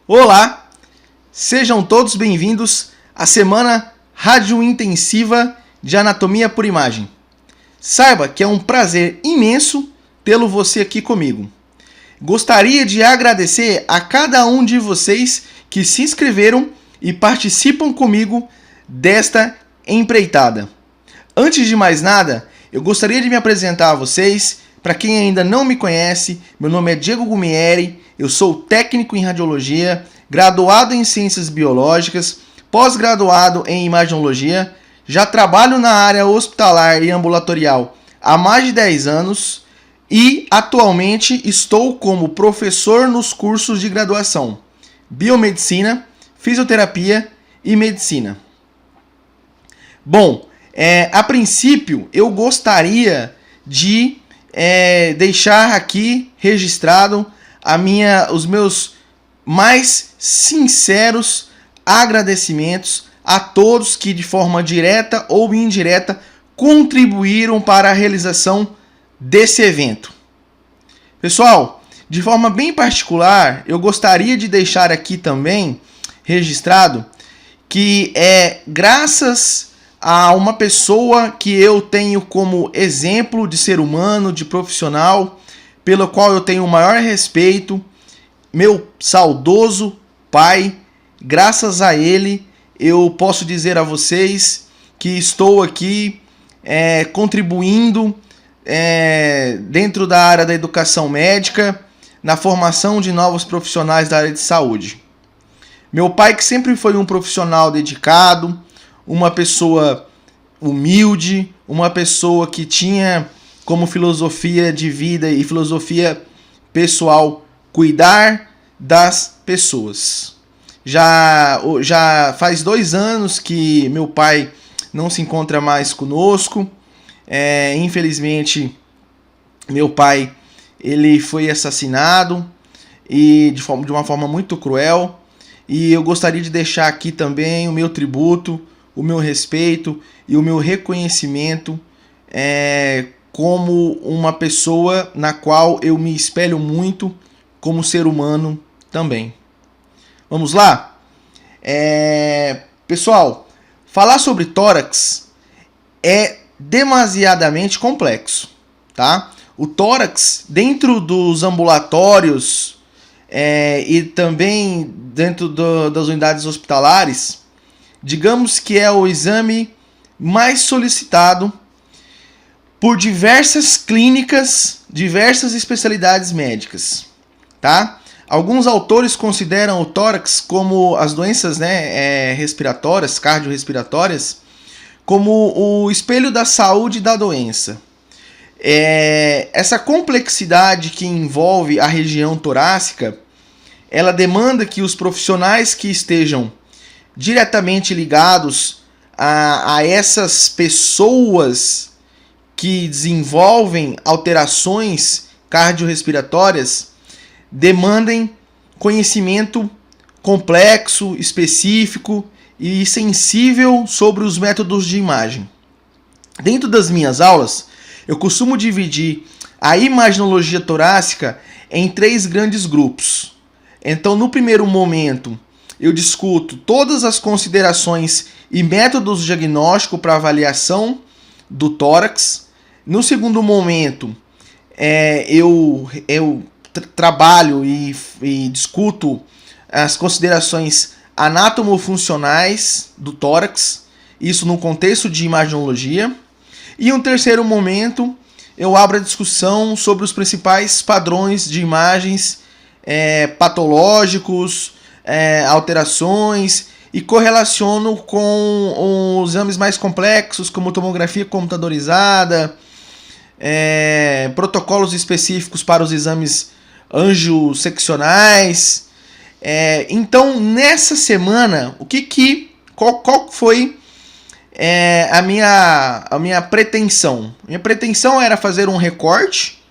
Olá, sejam todos bem-vindos à semana radiointensiva de anatomia por imagem. Saiba que é um prazer imenso tê-lo você aqui comigo. Gostaria de agradecer a cada um de vocês que se inscreveram e participam comigo desta empreitada. Antes de mais nada, eu gostaria de me apresentar a vocês. Para quem ainda não me conhece, meu nome é Diego Gumieri, eu sou técnico em radiologia, graduado em ciências biológicas, pós-graduado em imaginologia, já trabalho na área hospitalar e ambulatorial há mais de 10 anos e atualmente estou como professor nos cursos de graduação Biomedicina, Fisioterapia e Medicina. Bom, a princípio eu gostaria de deixar aqui registrado os meus mais sinceros agradecimentos a todos que de forma direta ou indireta contribuíram para a realização desse evento. Pessoal, de forma bem particular, eu gostaria de deixar aqui também registrado que graças a uma pessoa que eu tenho como exemplo de ser humano, de profissional, pelo qual eu tenho o maior respeito, meu saudoso pai. Graças a ele, eu posso dizer a vocês que estou aqui contribuindo dentro da área da educação médica, na formação de novos profissionais da área de saúde. Meu pai, que sempre foi um profissional dedicado, uma pessoa humilde, uma pessoa que tinha como filosofia de vida e filosofia pessoal cuidar das pessoas. Já faz 2 anos que meu pai não se encontra mais conosco. Infelizmente, meu pai ele foi assassinado e de uma forma muito cruel. E eu gostaria de deixar aqui também o meu tributo, o meu respeito e o meu reconhecimento como uma pessoa na qual eu me espelho muito como ser humano também. Vamos lá? Pessoal, falar sobre tórax é demasiadamente complexo, tá? O tórax, dentro dos ambulatórios e também dentro das unidades hospitalares, digamos que é o exame mais solicitado por diversas clínicas, diversas especialidades médicas, tá? Alguns autores consideram o tórax como as doenças respiratórias, cardiorrespiratórias, como o espelho da saúde e da doença. Essa complexidade que envolve a região torácica, ela demanda que os profissionais que estejam diretamente ligados a essas pessoas que desenvolvem alterações cardiorrespiratórias demandem conhecimento complexo, específico e sensível sobre os métodos de imagem. Dentro das minhas aulas, eu costumo dividir a imaginologia torácica em 3 grandes grupos. Então, no primeiro momento, eu discuto todas as considerações e métodos de diagnóstico para avaliação do tórax. No segundo momento, eu trabalho e discuto as considerações anatomofuncionais do tórax, isso no contexto de imaginologia. E um terceiro momento, eu abro a discussão sobre os principais padrões de imagens patológicos, alterações, e correlaciono com os exames mais complexos, como tomografia computadorizada, protocolos específicos para os exames angioseccionais. Então, nessa semana, qual foi a minha pretensão? Minha pretensão era fazer um recorte,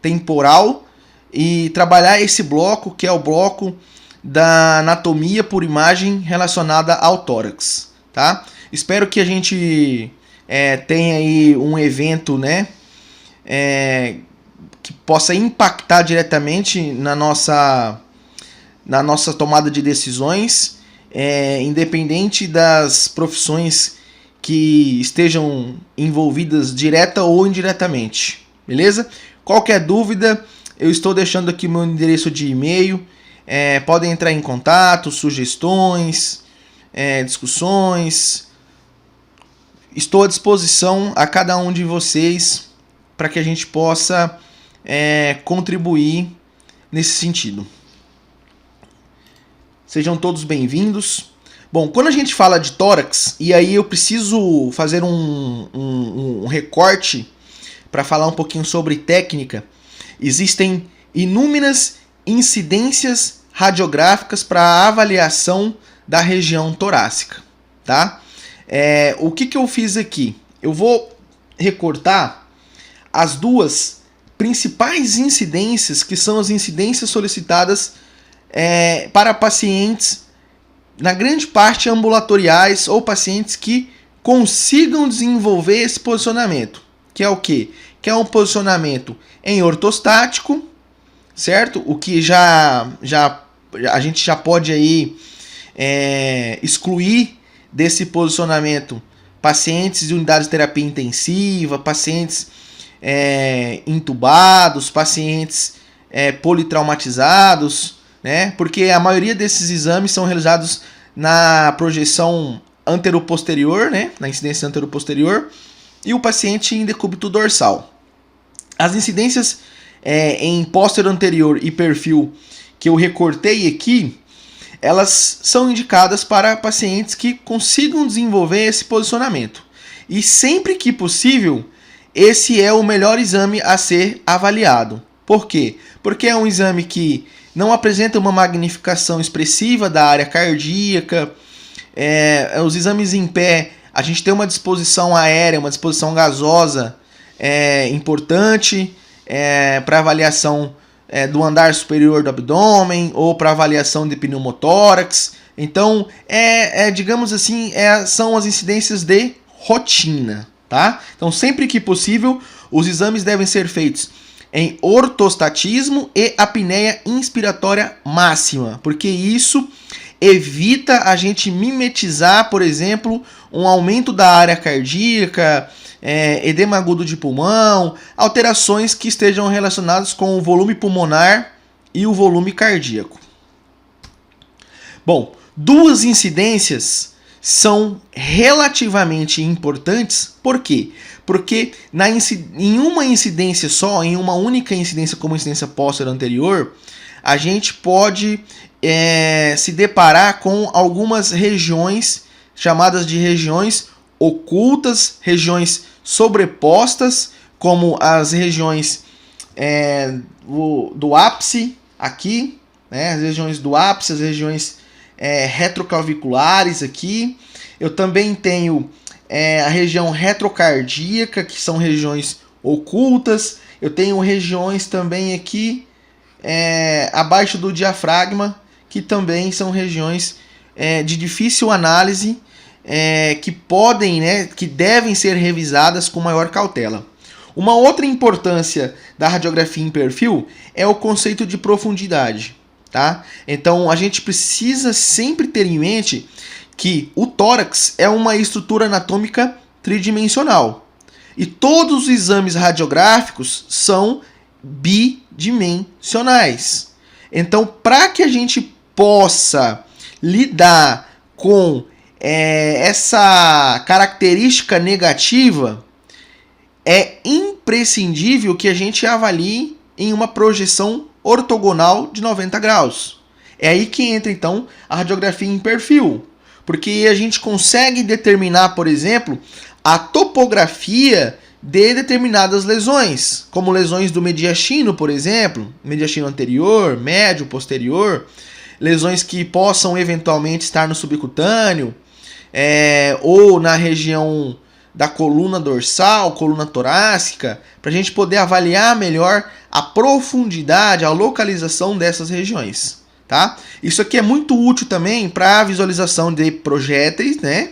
temporal, e trabalhar esse bloco, que é o bloco da anatomia por imagem relacionada ao tórax, tá? Espero que a gente tenha aí um evento, que possa impactar diretamente na nossa na nossa tomada de decisões, independente das profissões que estejam envolvidas direta ou indiretamente, beleza? Qualquer dúvida, eu estou deixando aqui meu endereço de e-mail, podem entrar em contato, sugestões, discussões. Estou à disposição a cada um de vocês para que a gente possa contribuir nesse sentido. Sejam todos bem-vindos. Bom, quando a gente fala de tórax, e aí eu preciso fazer um recorte para falar um pouquinho sobre técnica, existem inúmeras incidências radiográficas para a avaliação da região torácica, tá? O que eu fiz aqui? Eu vou recortar as duas principais incidências, que são as incidências solicitadas para pacientes, na grande parte ambulatoriais, ou pacientes que consigam desenvolver esse posicionamento. Que é o quê? Que é um posicionamento em ortostático, certo? O que a gente já pode aí excluir desse posicionamento pacientes de unidades de terapia intensiva, pacientes intubados, pacientes politraumatizados, né? Porque a maioria desses exames são realizados na projeção anteroposterior, né? Na incidência anteroposterior, e o paciente em decúbito dorsal. As incidências em póstero anterior e perfil que eu recortei aqui, elas são indicadas para pacientes que consigam desenvolver esse posicionamento. E sempre que possível, esse é o melhor exame a ser avaliado. Por quê? Porque é um exame que não apresenta uma magnificação expressiva da área cardíaca. Os exames em pé, a gente tem uma disposição aérea, uma disposição gasosa importante para avaliação do andar superior do abdômen ou para avaliação de pneumotórax. Então, digamos assim, são as incidências de rotina, tá? Então, sempre que possível, os exames devem ser feitos em ortostatismo e apneia inspiratória máxima, porque isso evita a gente mimetizar, por exemplo, um aumento da área cardíaca, edema agudo de pulmão, alterações que estejam relacionadas com o volume pulmonar e o volume cardíaco. Bom, duas incidências são relativamente importantes, por quê? Porque em uma incidência só, em uma única incidência como incidência póstero anterior, a gente pode se deparar com algumas regiões chamadas de regiões ocultas, regiões sobrepostas, como as regiões do ápice aqui, né, as regiões do ápice, as regiões retroclaviculares aqui. Eu também tenho a região retrocardíaca, que são regiões ocultas. Eu tenho regiões também aqui abaixo do diafragma, que também são regiões de difícil análise, que podem, que devem ser revisadas com maior cautela. Uma outra importância da radiografia em perfil é o conceito de profundidade, tá? Então a gente precisa sempre ter em mente que o tórax é uma estrutura anatômica tridimensional e todos os exames radiográficos são bidimensionais. Então, para que a gente possa lidar com essa característica negativa, é imprescindível que a gente avalie em uma projeção ortogonal de 90 graus. É aí que entra, então, a radiografia em perfil, porque a gente consegue determinar, por exemplo, a topografia de determinadas lesões, como lesões do mediastino, por exemplo, mediastino anterior, médio, posterior, lesões que possam eventualmente estar no subcutâneo, ou na região da coluna dorsal, coluna torácica, para a gente poder avaliar melhor a profundidade, a localização dessas regiões, tá? Isso aqui é muito útil também para a visualização de projéteis, né,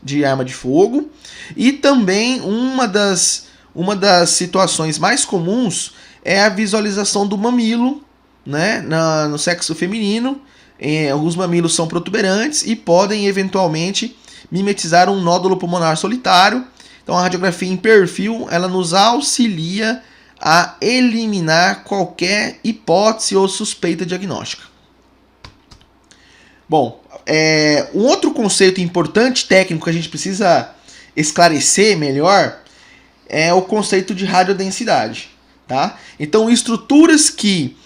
de arma de fogo, e também uma das situações mais comuns é a visualização do mamilo, né, no sexo feminino. Alguns mamilos são protuberantes e podem eventualmente mimetizar um nódulo pulmonar solitário. Então a radiografia em perfil ela nos auxilia a eliminar qualquer hipótese ou suspeita diagnóstica. Bom, um outro conceito importante técnico que a gente precisa esclarecer melhor é o conceito de radiodensidade. Tá? Então, estruturas que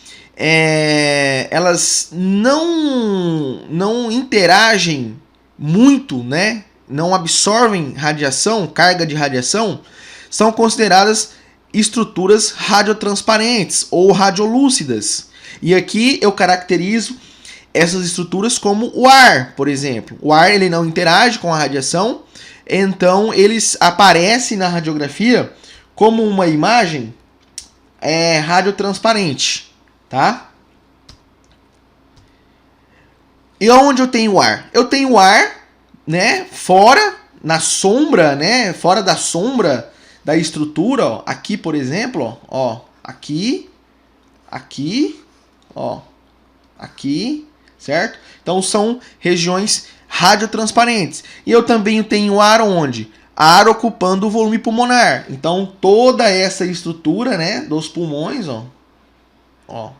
elas não interagem muito, né? Não absorvem radiação, carga de radiação, são consideradas estruturas radiotransparentes ou radiolúcidas. E aqui eu caracterizo essas estruturas como o ar, por exemplo. O ar ele não interage com a radiação, então eles aparecem na radiografia como uma imagem radiotransparente, tá? E onde eu tenho ar? Eu tenho ar, né, fora, na sombra, né, fora da sombra da estrutura, ó, aqui, por exemplo, ó, aqui, ó, aqui, certo? Então são regiões radiotransparentes. E eu também tenho ar onde? Ar ocupando o volume pulmonar. Então toda essa estrutura, né, dos pulmões, ó,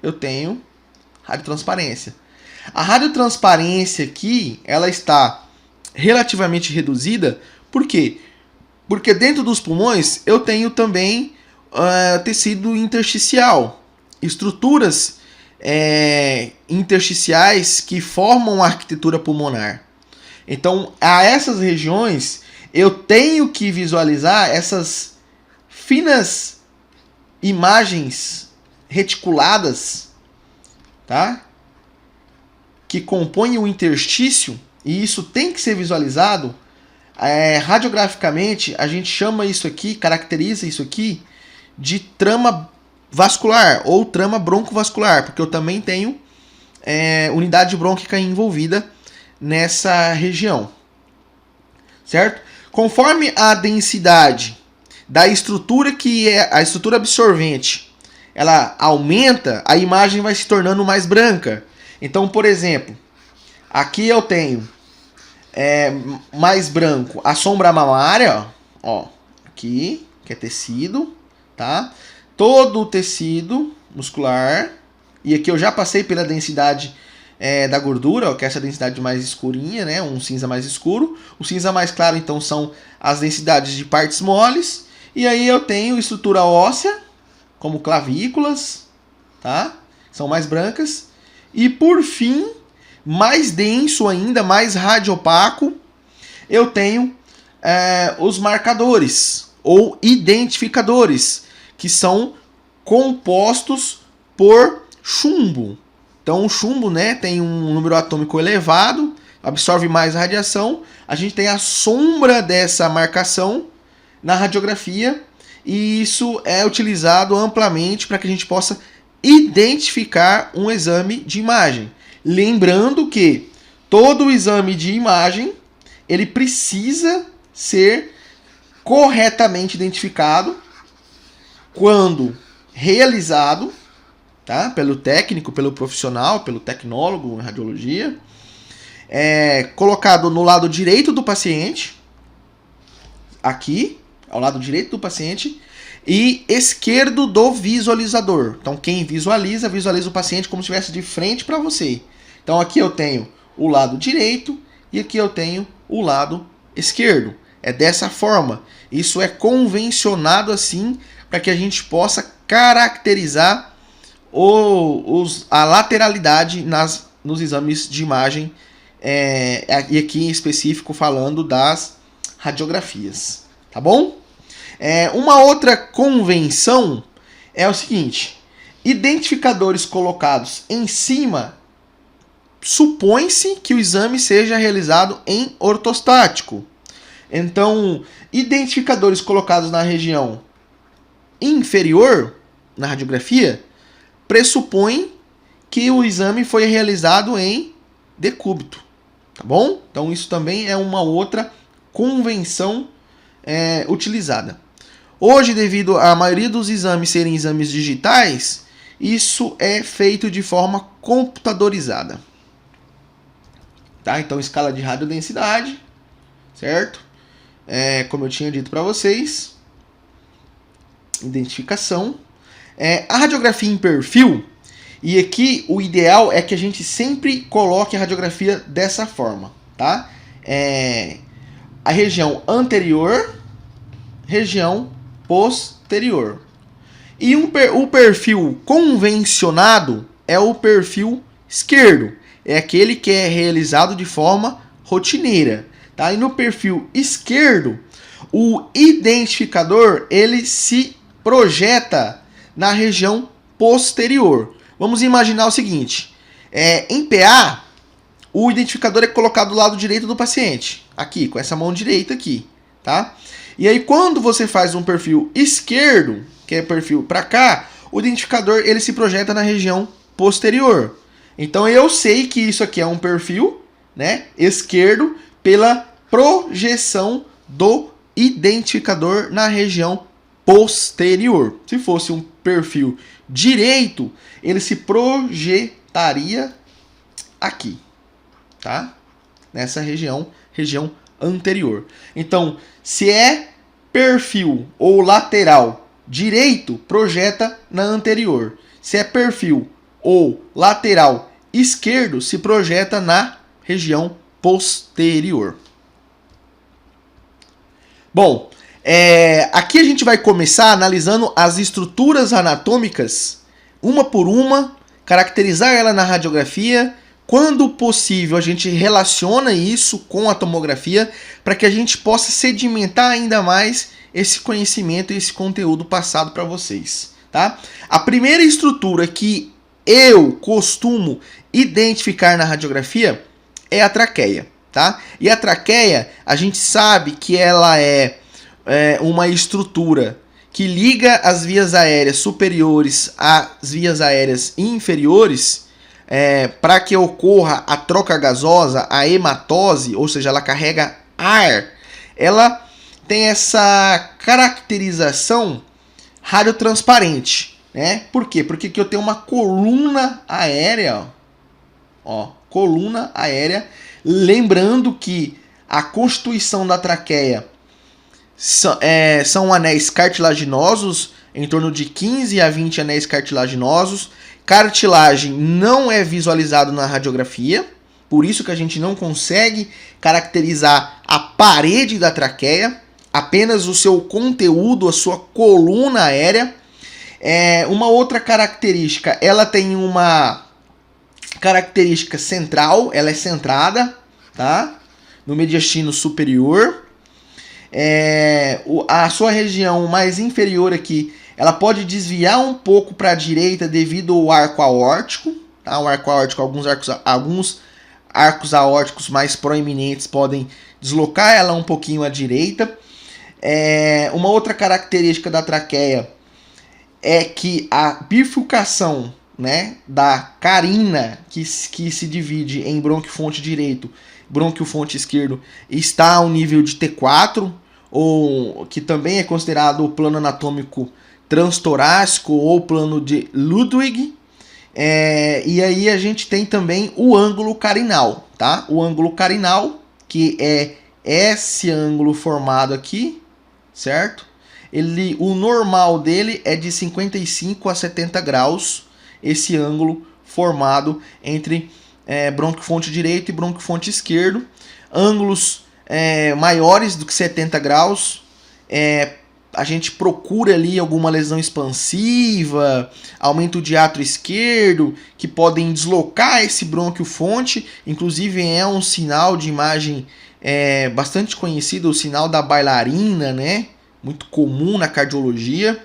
eu tenho radiotransparência. A radiotransparência aqui, ela está relativamente reduzida. Por quê? Porque dentro dos pulmões eu tenho também tecido intersticial, estruturas intersticiais que formam a arquitetura pulmonar. Então, a essas regiões eu tenho que visualizar essas finas imagens reticuladas, tá? Que compõem o interstício, e isso tem que ser visualizado radiograficamente. A gente chama isso aqui, caracteriza isso aqui de trama vascular ou trama broncovascular, porque eu também tenho unidade brônquica envolvida nessa região, certo? Conforme a densidade da estrutura que é a estrutura absorvente, ela aumenta, a imagem vai se tornando mais branca. Então, por exemplo, aqui eu tenho mais branco a sombra mamária, ó, aqui, que é tecido, tá? Todo o tecido muscular, e aqui eu já passei pela densidade da gordura, ó, que é essa densidade mais escurinha, né? Um cinza mais escuro. O cinza mais claro, então, são as densidades de partes moles. E aí eu tenho estrutura óssea, como clavículas, tá? São mais brancas. E por fim, mais denso ainda, mais radiopaco, eu tenho os marcadores ou identificadores, que são compostos por chumbo. Então o chumbo, né, tem um número atômico elevado, absorve mais radiação. A gente tem a sombra dessa marcação na radiografia e isso é utilizado amplamente para que a gente possa identificar um exame de imagem. Lembrando que todo exame de imagem ele precisa ser corretamente identificado quando realizado, tá? Pelo técnico, pelo profissional, pelo tecnólogo em radiologia, colocado no lado direito do paciente, aqui, ao lado direito do paciente, e esquerdo do visualizador. Então, quem visualiza o paciente como se estivesse de frente para você. Então, aqui eu tenho o lado direito e aqui eu tenho o lado esquerdo. É dessa forma. Isso é convencionado assim para que a gente possa caracterizar a lateralidade nos exames de imagem, e aqui em específico falando das radiografias. Tá bom? Uma outra convenção é o seguinte: identificadores colocados em cima, supõe-se que o exame seja realizado em ortostático. Então, identificadores colocados na região inferior, na radiografia, pressupõe que o exame foi realizado em decúbito. Tá bom? Então, isso também é uma outra convenção utilizada. Hoje, devido à maioria dos exames serem exames digitais, isso é feito de forma computadorizada. Tá? Então, escala de radiodensidade, certo? Como eu tinha dito para vocês, identificação. A radiografia em perfil, e aqui o ideal é que a gente sempre coloque a radiografia dessa forma, tá? A região anterior, região posterior. E o perfil convencionado é o perfil esquerdo. É aquele que é realizado de forma rotineira. Tá? E no perfil esquerdo, o identificador ele se projeta na região posterior. Vamos imaginar o seguinte. Em PA, o identificador é colocado do lado direito do paciente. Aqui, com essa mão direita aqui. Tá? E aí, quando você faz um perfil esquerdo, que é perfil para cá, o identificador ele se projeta na região posterior. Então eu sei que isso aqui é um perfil, né, esquerdo pela projeção do identificador na região posterior. Se fosse um perfil direito, ele se projetaria aqui, tá? Nessa região anterior. Então, se é perfil ou lateral direito, projeta na anterior. Se é perfil ou lateral esquerdo, se projeta na região posterior. Bom, aqui a gente vai começar analisando as estruturas anatômicas, uma por uma, caracterizar ela na radiografia. Quando possível, a gente relaciona isso com a tomografia para que a gente possa sedimentar ainda mais esse conhecimento e esse conteúdo passado para vocês. Tá? A primeira estrutura que eu costumo identificar na radiografia é a traqueia. Tá? E a traqueia, a gente sabe que ela é uma estrutura que liga as vias aéreas superiores às vias aéreas inferiores. Para que ocorra a troca gasosa, a hematose, ou seja, ela carrega ar, ela tem essa caracterização radiotransparente, né? Por quê? Porque aqui eu tenho uma coluna aérea, ó, coluna aérea, lembrando que a constituição da traqueia são anéis cartilaginosos, em torno de 15 a 20 anéis cartilaginosos. Cartilagem não é visualizado na radiografia, por isso que a gente não consegue caracterizar a parede da traqueia, apenas o seu conteúdo, a sua coluna aérea. Uma outra característica, ela tem uma característica central, ela é centrada, tá? No mediastino superior. A sua região mais inferior aqui, ela pode desviar um pouco para a direita devido ao arco aórtico. Tá? O arco aórtico, alguns arcos aórticos mais proeminentes podem deslocar ela um pouquinho à direita. Uma outra característica da traqueia é que a bifurcação, né, da carina, que se divide em brônquio-fonte direito e brônquio-fonte esquerdo, está ao nível de T4, ou que também é considerado o plano anatômico transtorácico ou plano de Ludwig. E aí a gente tem também o ângulo carinal, tá? O ângulo carinal, que é esse ângulo formado aqui, certo? O normal dele é de 55 a 70 graus, esse ângulo formado entre brônquio-fonte direito e brônquio-fonte esquerdo. Ângulos maiores do que 70 graus, a gente procura ali alguma lesão expansiva, aumento de átrio esquerdo, que podem deslocar esse brônquio-fonte. Inclusive é um sinal de imagem bastante conhecido, o sinal da bailarina, né? Muito comum na cardiologia.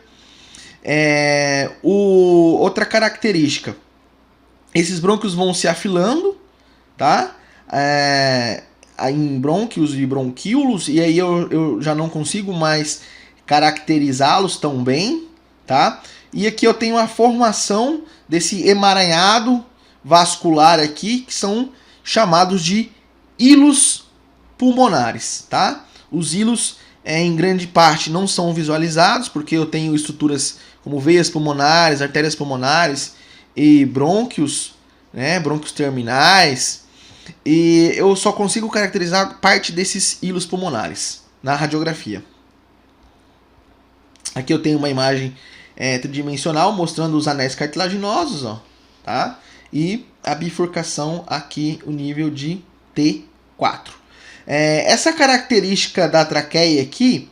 Outra característica, esses brônquios vão se afilando, tá? Em brônquios e bronquíolos, e aí eu já não consigo mais caracterizá-los tão bem, tá? E aqui eu tenho a formação desse emaranhado vascular aqui, que são chamados de hilos pulmonares, tá? Os hilos em grande parte não são visualizados, porque eu tenho estruturas como veias pulmonares, artérias pulmonares e brônquios, né, brônquios terminais, e eu só consigo caracterizar parte desses hilos pulmonares na radiografia. Aqui eu tenho uma imagem tridimensional mostrando os anéis cartilaginosos, ó, tá? E a bifurcação aqui, o nível de T4. Essa característica da traqueia aqui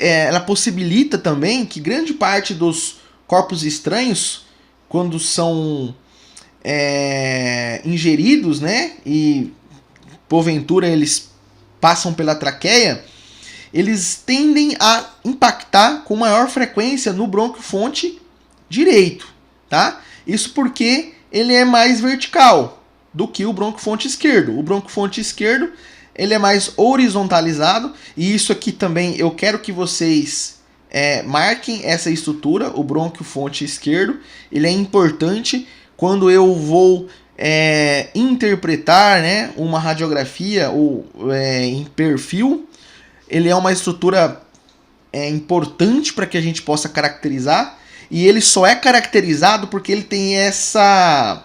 ela possibilita também que grande parte dos corpos estranhos, quando são ingeridos, né, e porventura eles passam pela traqueia, eles tendem a impactar com maior frequência no brônquio-fonte direito, tá? Isso porque ele é mais vertical do que o brônquio-fonte esquerdo. O brônquio-fonte esquerdo ele é mais horizontalizado, e isso aqui também eu quero que vocês marquem essa estrutura, o brônquio-fonte esquerdo. Ele é importante quando eu vou interpretar, né, uma radiografia ou em perfil. Ele é uma estrutura importante para que a gente possa caracterizar, e ele só é caracterizado porque ele tem essa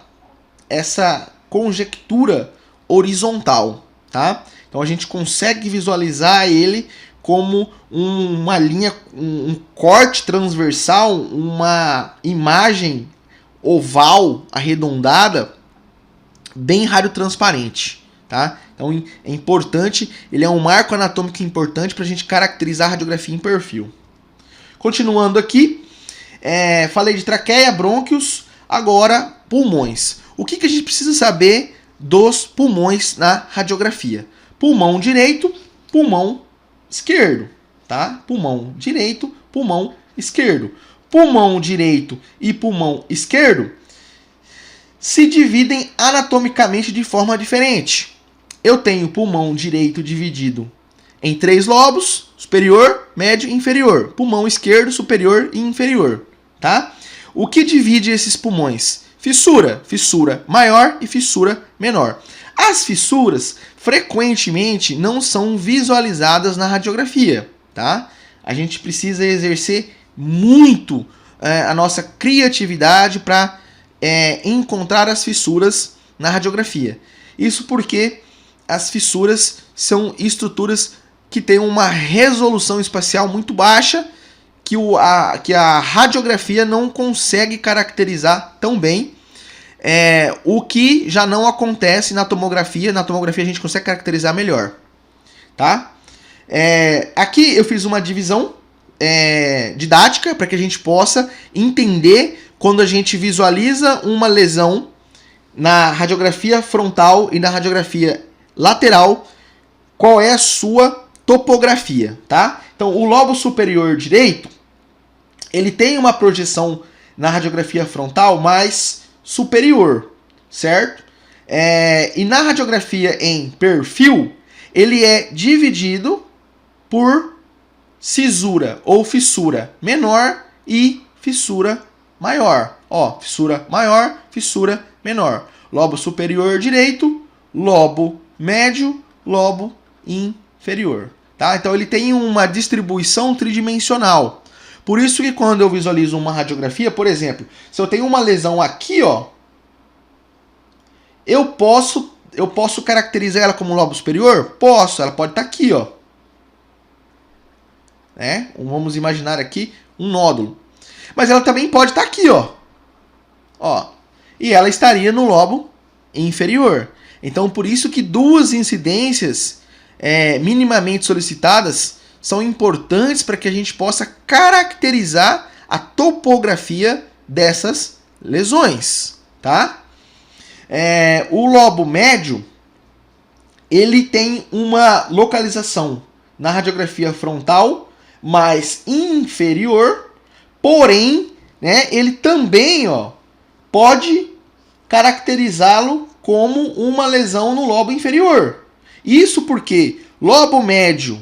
conjectura horizontal, tá? Então a gente consegue visualizar ele como uma linha, um corte transversal, uma imagem oval, arredondada, bem radiotransparente, tá? Então é importante, ele é um marco anatômico importante para a gente caracterizar a radiografia em perfil. Continuando aqui, falei de traqueia, brônquios, agora pulmões. O que a gente precisa saber dos pulmões na radiografia? Pulmão direito, pulmão esquerdo, tá? Pulmão direito, pulmão esquerdo. Pulmão direito e pulmão esquerdo se dividem anatomicamente de forma diferente. Eu tenho pulmão direito dividido em 3 lobos, superior, médio e inferior. Pulmão esquerdo, superior e inferior, tá? O que divide esses pulmões? Fissura, fissura maior e fissura menor. As fissuras frequentemente não são visualizadas na radiografia, tá? A gente precisa exercer muito a nossa criatividade para encontrar as fissuras na radiografia. Isso porque as fissuras são estruturas que têm uma resolução espacial muito baixa, que a radiografia não consegue caracterizar tão bem, o que já não acontece na tomografia. Na tomografia a gente consegue caracterizar melhor, tá? Aqui eu fiz uma divisão didática para que a gente possa entender quando a gente visualiza uma lesão na radiografia frontal e na radiografia lateral, qual é a sua topografia, tá? Então, o lobo superior direito, ele tem uma projeção na radiografia frontal mais superior, certo? E na radiografia em perfil, ele é dividido por cisura ou fissura menor e fissura maior. Ó, fissura maior, fissura menor. Lobo superior direito, lobo médio, lobo inferior. Tá? Então ele tem uma distribuição tridimensional. Por isso que quando eu visualizo uma radiografia, por exemplo, se eu tenho uma lesão aqui, ó, eu posso caracterizar ela como lobo superior? Posso, ela pode estar aqui, ó. Vamos imaginar aqui um nódulo. Mas ela também pode estar aqui, ó. E ela estaria no lobo inferior. Então, por isso que duas incidências minimamente solicitadas são importantes para que a gente possa caracterizar a topografia dessas lesões, tá? O lobo médio, ele tem uma localização na radiografia frontal mais inferior, porém, né, ele também, ó, pode caracterizá-lo como uma lesão no lobo inferior. Isso porque lobo médio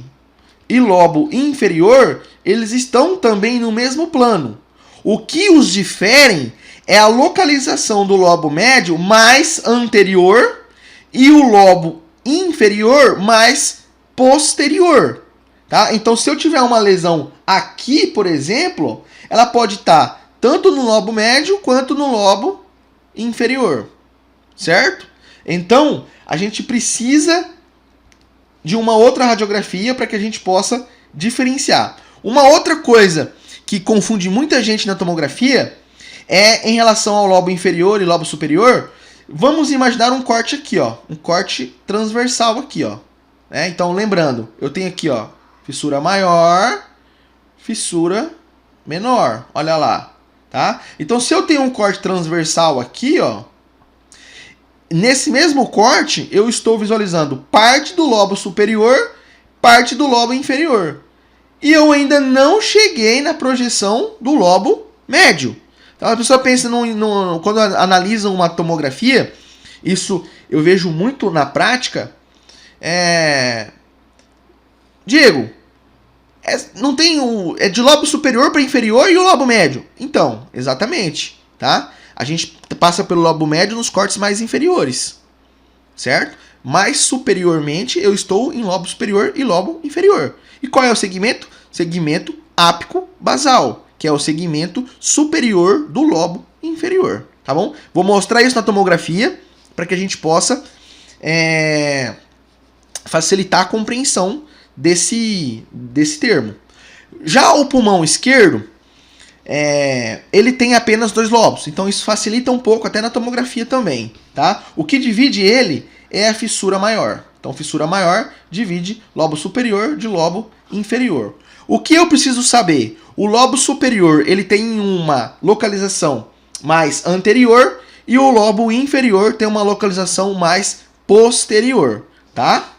e lobo inferior, eles estão também no mesmo plano. O que os diferem é a localização do lobo médio mais anterior e o lobo inferior mais posterior, tá? Então, se eu tiver uma lesão aqui, por exemplo, ela pode estar tanto no lobo médio quanto no lobo inferior, certo? Então, a gente precisa de uma outra radiografia para que a gente possa diferenciar. Uma outra coisa que confunde muita gente na tomografia é em relação ao lobo inferior e lobo superior. Vamos imaginar um corte aqui, ó, um corte transversal aqui, ó. Então, lembrando, eu tenho aqui, ó, fissura maior, fissura menor. Olha lá, tá? Então, se eu tenho um corte transversal aqui, ó, nesse mesmo corte, eu estou visualizando parte do lobo superior, parte do lobo inferior. E eu ainda não cheguei na projeção do lobo médio. Então a pessoa pensa, quando analisa uma tomografia, isso eu vejo muito na prática, Diego, não tem é de lobo superior para inferior e o lobo médio. Então, exatamente, tá? A gente passa pelo lobo médio nos cortes mais inferiores, certo? Mais superiormente eu estou em lobo superior e lobo inferior. E qual é o segmento? Segmento ápico basal, que é o segmento superior do lobo inferior, tá bom? Vou mostrar isso na tomografia para que a gente possa facilitar a compreensão desse termo. Já o pulmão esquerdo, ele tem apenas 2 lobos, então isso facilita um pouco até na tomografia também, tá? O que divide ele é a fissura maior. Então, fissura maior divide lobo superior de lobo inferior. O que eu preciso saber? O lobo superior ele tem uma localização mais anterior e o lobo inferior tem uma localização mais posterior, tá?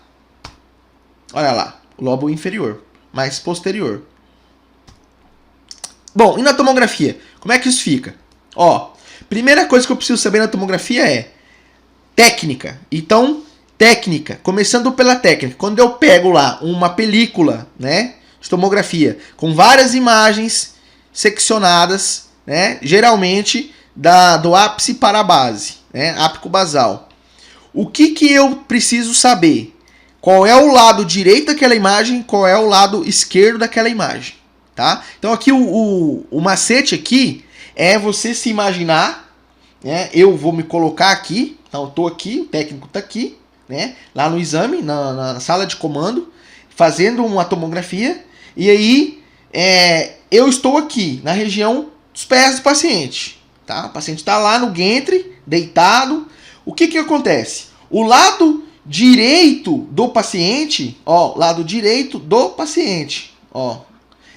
Olha lá, o lobo inferior mais posterior. Bom, e na tomografia? Como é que isso fica? Ó, primeira coisa que eu preciso saber na tomografia é técnica. Então, técnica, começando pela técnica. Quando eu pego lá uma película, né, de tomografia com várias imagens seccionadas, né, geralmente do ápice para a base, né, ápico basal. O que eu preciso saber? Qual é o lado direito daquela imagem, qual é o lado esquerdo daquela imagem, tá? Então aqui o macete aqui é você se imaginar, né? Eu vou me colocar aqui, então eu tô aqui, o técnico está aqui, né? Lá no exame, na sala de comando, fazendo uma tomografia, e aí eu estou aqui na região dos pés do paciente, tá? O paciente está lá no gantry, deitado. O que acontece? O lado direito do paciente, ó, lado direito do paciente, ó,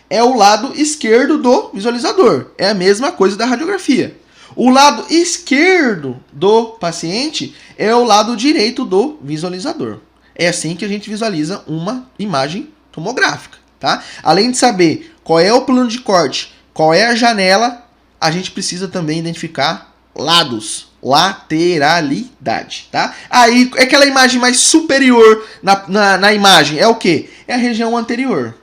é o lado esquerdo do visualizador. É a mesma coisa da radiografia. O lado esquerdo do paciente é o lado direito do visualizador. É assim que a gente visualiza uma imagem tomográfica, tá? Além de saber qual é o plano de corte, qual é a janela, a gente precisa também identificar lados, lateralidade, tá? Aí, aquela imagem mais superior na imagem é o quê? É a região anterior,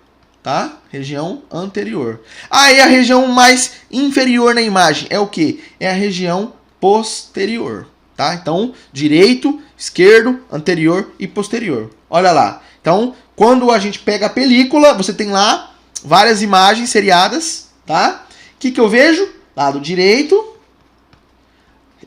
tá? Região anterior. Aí a região mais inferior na imagem é o quê? É a região posterior, tá? Então, direito, esquerdo, anterior e posterior. Olha lá. Então, quando a gente pega a película, você tem lá várias imagens seriadas, tá? O que eu vejo? Lado direito,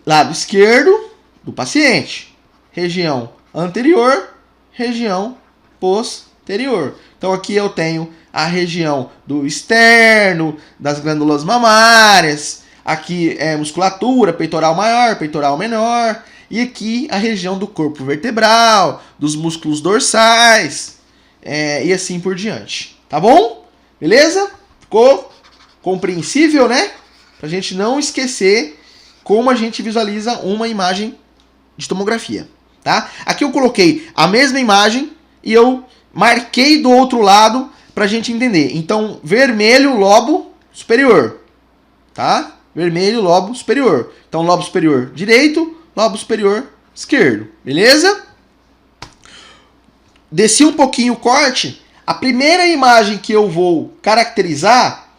lado esquerdo do paciente, região anterior, região posterior. Então aqui eu tenho a região do externo, das glândulas mamárias, aqui é musculatura, peitoral maior, peitoral menor, e aqui a região do corpo vertebral, dos músculos dorsais, e assim por diante. Tá bom? Beleza? Ficou compreensível, né? Pra gente não esquecer como a gente visualiza uma imagem de tomografia, tá? Aqui eu coloquei a mesma imagem e eu marquei do outro lado pra gente entender. Então, vermelho, lobo superior, tá? Vermelho, lobo superior. Então, lobo superior direito, lobo superior esquerdo, beleza? Desci um pouquinho o corte. A primeira imagem que eu vou caracterizar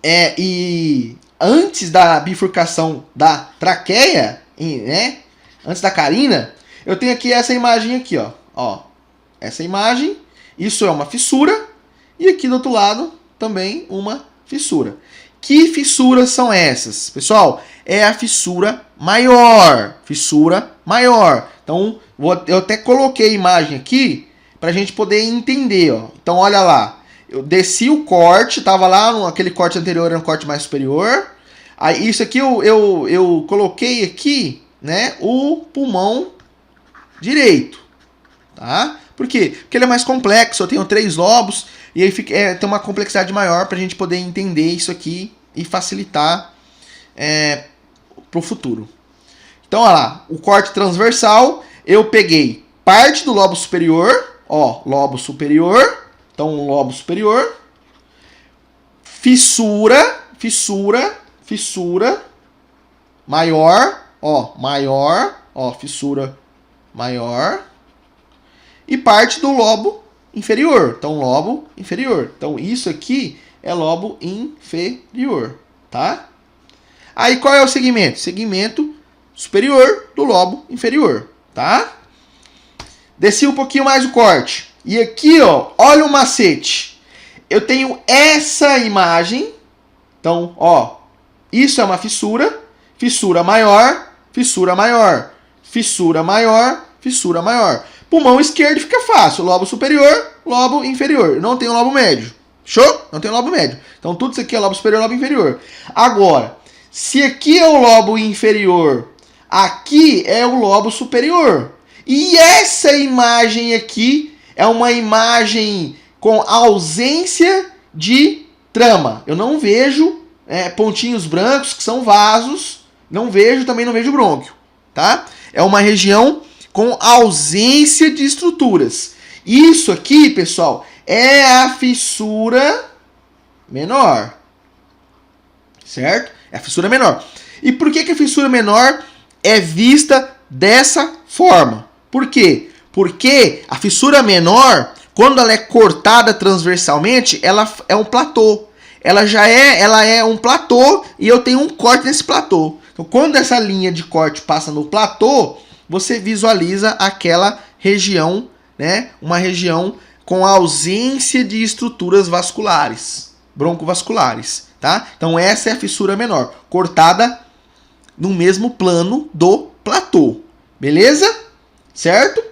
e antes da bifurcação da traqueia, né? Antes da carina, eu tenho aqui essa imagem aqui, ó. Essa imagem Isso é uma fissura. E aqui do outro lado também uma fissura. Que fissuras são essas? Pessoal, é a fissura maior. Fissura maior. Então, eu até coloquei a imagem aqui para a gente poder entender. Ó. Então, olha lá. Eu desci o corte, estava lá, aquele corte anterior era um corte mais superior. Aí, isso aqui eu coloquei aqui, né, o pulmão direito. Tá? Por quê? Porque ele é mais complexo, eu tenho 3 lobos, e aí tem uma complexidade maior para a gente poder entender isso aqui e facilitar para o futuro. Então, olha lá, o corte transversal, eu peguei parte do lobo superior, ó, lobo superior, então lobo superior, fissura, maior, ó, fissura maior, e parte do lobo inferior. Então, lobo inferior. Então, isso aqui é lobo inferior, tá? Aí, qual é o segmento? Segmento superior do lobo inferior, tá? Desci um pouquinho mais o corte. E aqui, ó, olha o macete. Eu tenho essa imagem. Então, ó, isso é uma fissura. Fissura maior, fissura maior, fissura maior, fissura maior. Pulmão esquerdo fica fácil. Lobo superior, lobo inferior. Não tem lobo médio. Show? Não tem lobo médio. Então tudo isso aqui é lobo superior, lobo inferior. Agora, se aqui é o lobo inferior, aqui é o lobo superior. E essa imagem aqui é uma imagem com ausência de trama. Eu não vejo pontinhos brancos, que são vasos. Não vejo, também não vejo brônquio. Tá? É uma região com ausência de estruturas. Isso aqui, pessoal, é a fissura menor. Certo? É a fissura menor. E por que a fissura menor é vista dessa forma? Por quê? Porque a fissura menor, quando ela é cortada transversalmente, ela é um platô. Ela é um platô e eu tenho um corte nesse platô. Então, quando essa linha de corte passa no platô, você visualiza aquela região, né? Uma região com ausência de estruturas vasculares, broncovasculares, tá? Então essa é a fissura menor, cortada no mesmo plano do platô, beleza? Certo?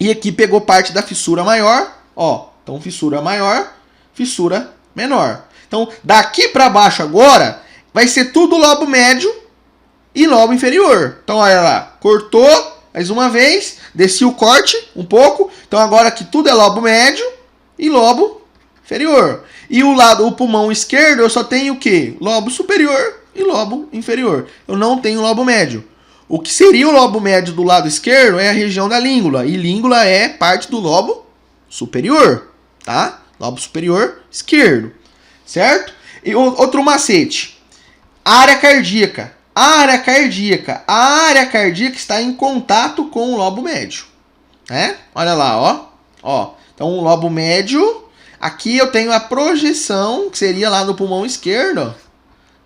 E aqui pegou parte da fissura maior, ó. Então fissura maior, fissura menor. Então daqui para baixo agora vai ser tudo lobo médio e lobo inferior. Então olha lá, cortou mais uma vez, desci o corte um pouco. Então agora aqui tudo é lobo médio e lobo inferior. E o pulmão esquerdo eu só tenho o quê? Lobo superior e lobo inferior. Eu não tenho lobo médio. O que seria o lobo médio do lado esquerdo é a região da língula. E língula é parte do lobo superior, tá? Lobo superior esquerdo, certo? E outro macete. Área cardíaca. A área cardíaca está em contato com o lobo médio, né? Olha lá, ó. Então, o lobo médio, aqui eu tenho a projeção, que seria lá no pulmão esquerdo,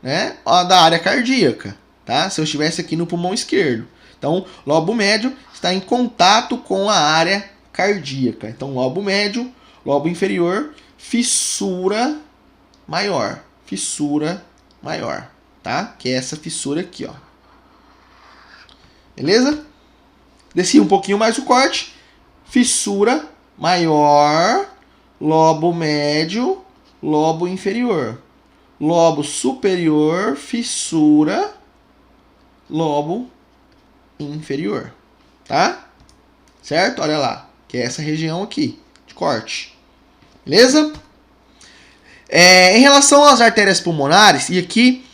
né? Ó, da área cardíaca, tá? Se eu estivesse aqui no pulmão esquerdo. Então, lobo médio está em contato com a área cardíaca. Então, lobo médio, lobo inferior, fissura maior, tá? Que é essa fissura aqui, ó. Beleza? Desci um pouquinho mais o corte. Fissura maior, lobo médio, lobo inferior. Lobo superior, fissura, lobo inferior. Tá? Certo? Olha lá. Que é essa região aqui de corte. Beleza? Em relação às artérias pulmonares, e aqui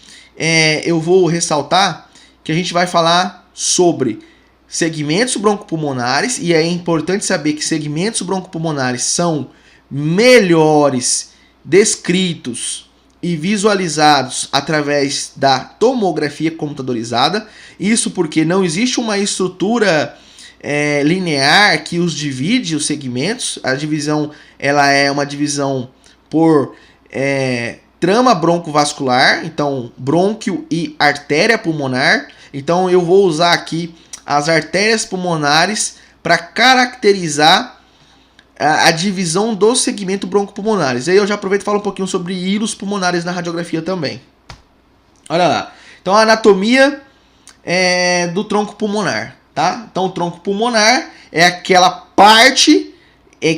eu vou ressaltar que a gente vai falar sobre segmentos broncopulmonares, e é importante saber que segmentos broncopulmonares são melhores descritos e visualizados através da tomografia computadorizada. Isso porque não existe uma estrutura linear que os divide, os segmentos. A divisão ela é uma divisão por trama broncovascular, então brônquio e artéria pulmonar. Então eu vou usar aqui as artérias pulmonares para caracterizar a divisão do segmento broncopulmonares. Aí eu já aproveito e falo um pouquinho sobre hilos pulmonares na radiografia também. Olha lá. Então a anatomia do tronco pulmonar, tá? Então o tronco pulmonar é aquela parte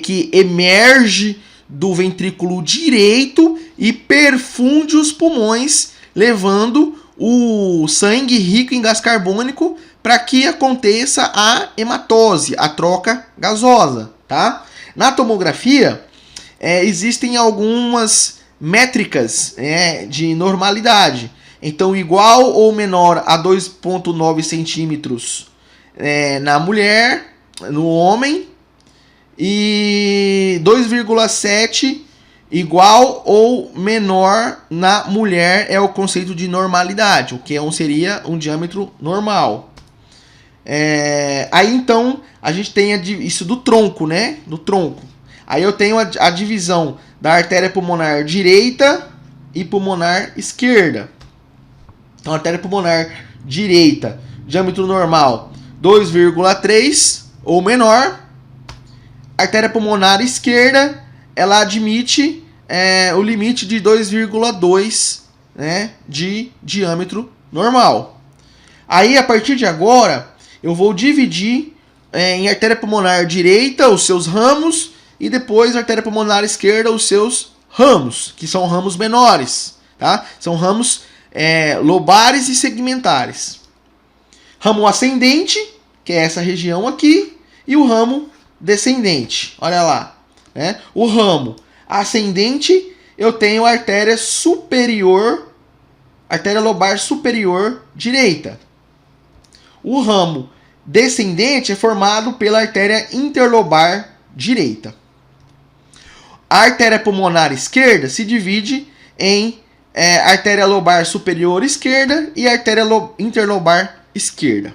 que emerge do ventrículo direito e perfunde os pulmões, levando o sangue rico em gás carbônico para que aconteça a hematose, a troca gasosa, tá? Na tomografia, existem algumas métricas de normalidade. Então, igual ou menor a 2,9 centímetros na mulher, no homem, e 2,7 igual ou menor na mulher é o conceito de normalidade, o que seria um diâmetro normal. Aí então a gente tem isso do tronco, né? Do tronco. Aí eu tenho a divisão da artéria pulmonar direita e pulmonar esquerda. Então, artéria pulmonar direita, diâmetro normal 2,3 ou menor. Artéria pulmonar esquerda, ela admite o limite de 2,2, né, de diâmetro normal. Aí, a partir de agora, eu vou dividir em artéria pulmonar direita os seus ramos e depois artéria pulmonar esquerda os seus ramos, que são ramos menores, tá? São ramos lobares e segmentares. Ramo ascendente, que é essa região aqui, e o ramo descendente. Olha lá, né? O ramo ascendente, eu tenho a artéria superior, artéria lobar superior direita. O ramo descendente é formado pela artéria interlobar direita. A artéria pulmonar esquerda se divide em artéria lobar superior esquerda e artéria interlobar esquerda.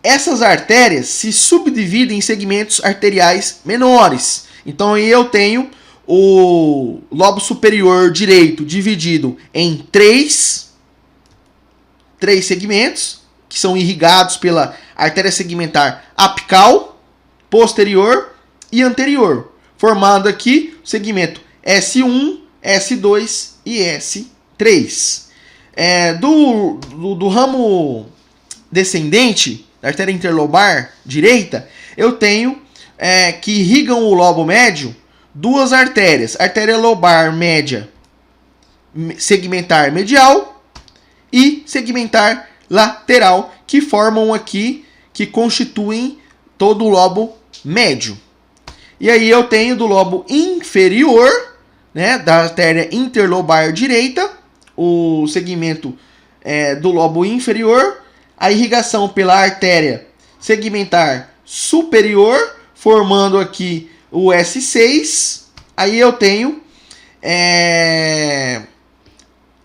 Essas artérias se subdividem em segmentos arteriais menores. Então eu tenho o lobo superior direito dividido em três segmentos, que são irrigados pela artéria segmentar apical, posterior e anterior, formando aqui o segmento S1, S2 e S3. Do ramo descendente, da artéria interlobar direita, eu tenho que irrigam o lobo médio duas artérias, artéria lobar média segmentar medial e segmentar lateral, que formam aqui, que constituem todo o lobo médio. E aí eu tenho do lobo inferior, né, da artéria interlobar direita, o segmento do lobo inferior, a irrigação pela artéria segmentar superior, formando aqui o S6. Aí eu tenho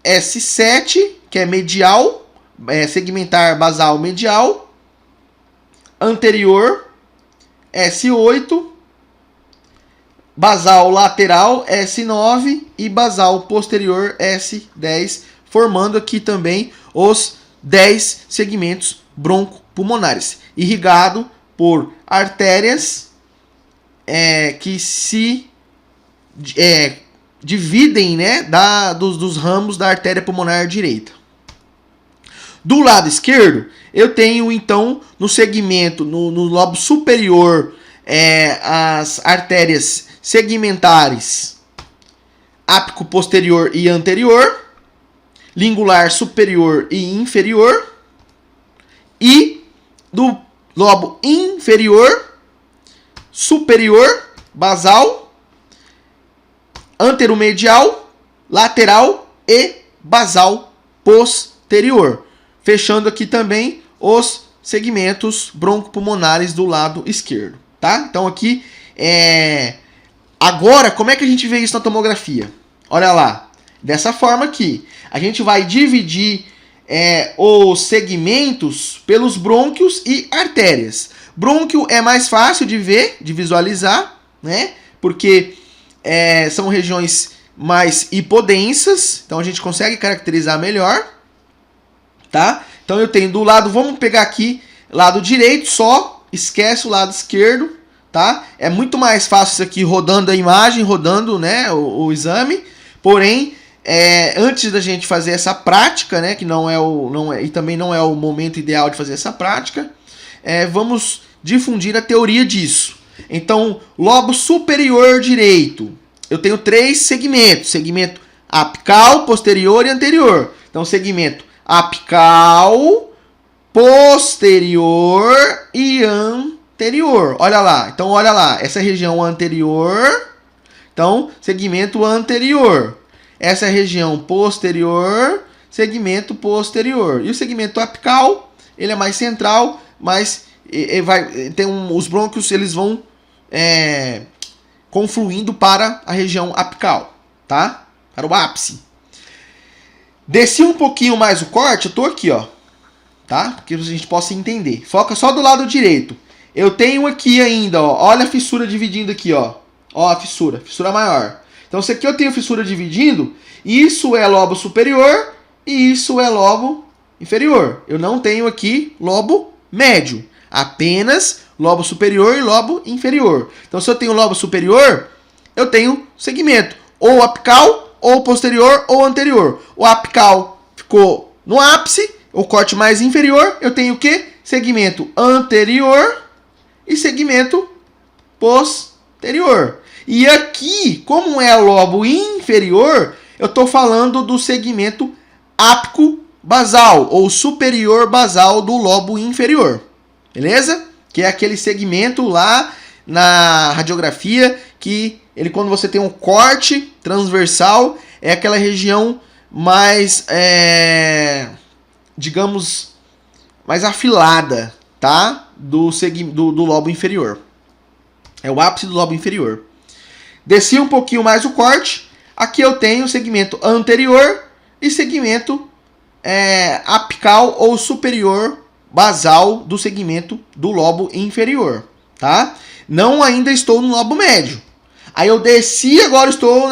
S7, que é medial, segmentar basal medial, anterior, S8, basal lateral, S9 e basal posterior, S10, formando aqui também os 10 segmentos broncopulmonares, irrigado por artérias que se dividem, né, dos ramos da artéria pulmonar direita. Do lado esquerdo, eu tenho então no segmento, no lobo superior, as artérias segmentares ápico posterior e anterior, lingular superior e inferior, e do lobo inferior, superior, basal, anteromedial, lateral e basal posterior, fechando aqui também os segmentos broncopulmonares do lado esquerdo, tá? Então aqui agora, como é que a gente vê isso na tomografia? Olha lá, dessa forma aqui, a gente vai dividir os segmentos pelos brônquios e artérias. Brônquio é mais fácil de ver, de visualizar, né? Porque são regiões mais hipodensas, então a gente consegue caracterizar melhor, tá? Então eu tenho do lado, vamos pegar aqui, lado direito só, esquece o lado esquerdo, tá? É muito mais fácil isso aqui rodando a imagem, rodando, né, o exame. Porém, antes da gente fazer essa prática, né, que e também não é o momento ideal de fazer essa prática, vamos difundir a teoria disso. Então, lobo superior direito. Eu tenho 3 segmentos. Segmento apical, posterior e anterior. Então, segmento apical, posterior e anterior. Olha lá. Então, olha lá. Essa região anterior. Então, segmento anterior. Essa região posterior, segmento posterior. E o segmento apical, ele é mais central, mas os brônquios eles vão confluindo para a região apical, tá? Para o ápice. Desci um pouquinho mais o corte, eu tô aqui, ó, tá? Para que a gente possa entender. Foca só do lado direito. Eu tenho aqui ainda, ó, olha a fissura dividindo aqui, ó. Ó a fissura maior. Então, se aqui eu tenho fissura dividindo, isso é lobo superior e isso é lobo inferior. Eu não tenho aqui lobo médio. Apenas lobo superior e lobo inferior. Então, se eu tenho lobo superior, eu tenho segmento ou apical, ou posterior, ou anterior. O apical ficou no ápice, o corte mais inferior, eu tenho o quê? Segmento anterior e segmento posterior. E aqui, como é o lobo inferior, eu estou falando do segmento ápico basal, ou superior basal do lobo inferior. Beleza? Que é aquele segmento lá na radiografia que quando você tem um corte transversal, é aquela região mais, digamos, mais afilada, tá? Do lobo inferior. É o ápice do lobo inferior. Desci um pouquinho mais o corte. Aqui eu tenho segmento anterior e segmento apical ou superior basal do segmento do lobo inferior, tá? Não ainda estou no lobo médio. Aí eu desci, agora estou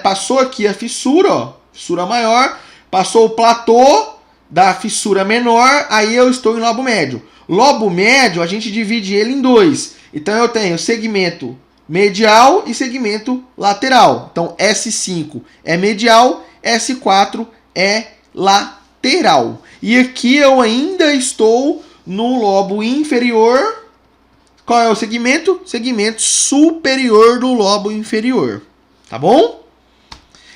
passou aqui a fissura, ó, fissura maior, passou o platô da fissura menor, aí eu estou em lobo médio. Lobo médio, a gente divide ele em 2. Então eu tenho segmento medial e segmento lateral. Então S5 é medial, S4 é lateral. E aqui eu ainda estou no lobo inferior. Qual é o segmento? Segmento superior do lobo inferior. Tá bom?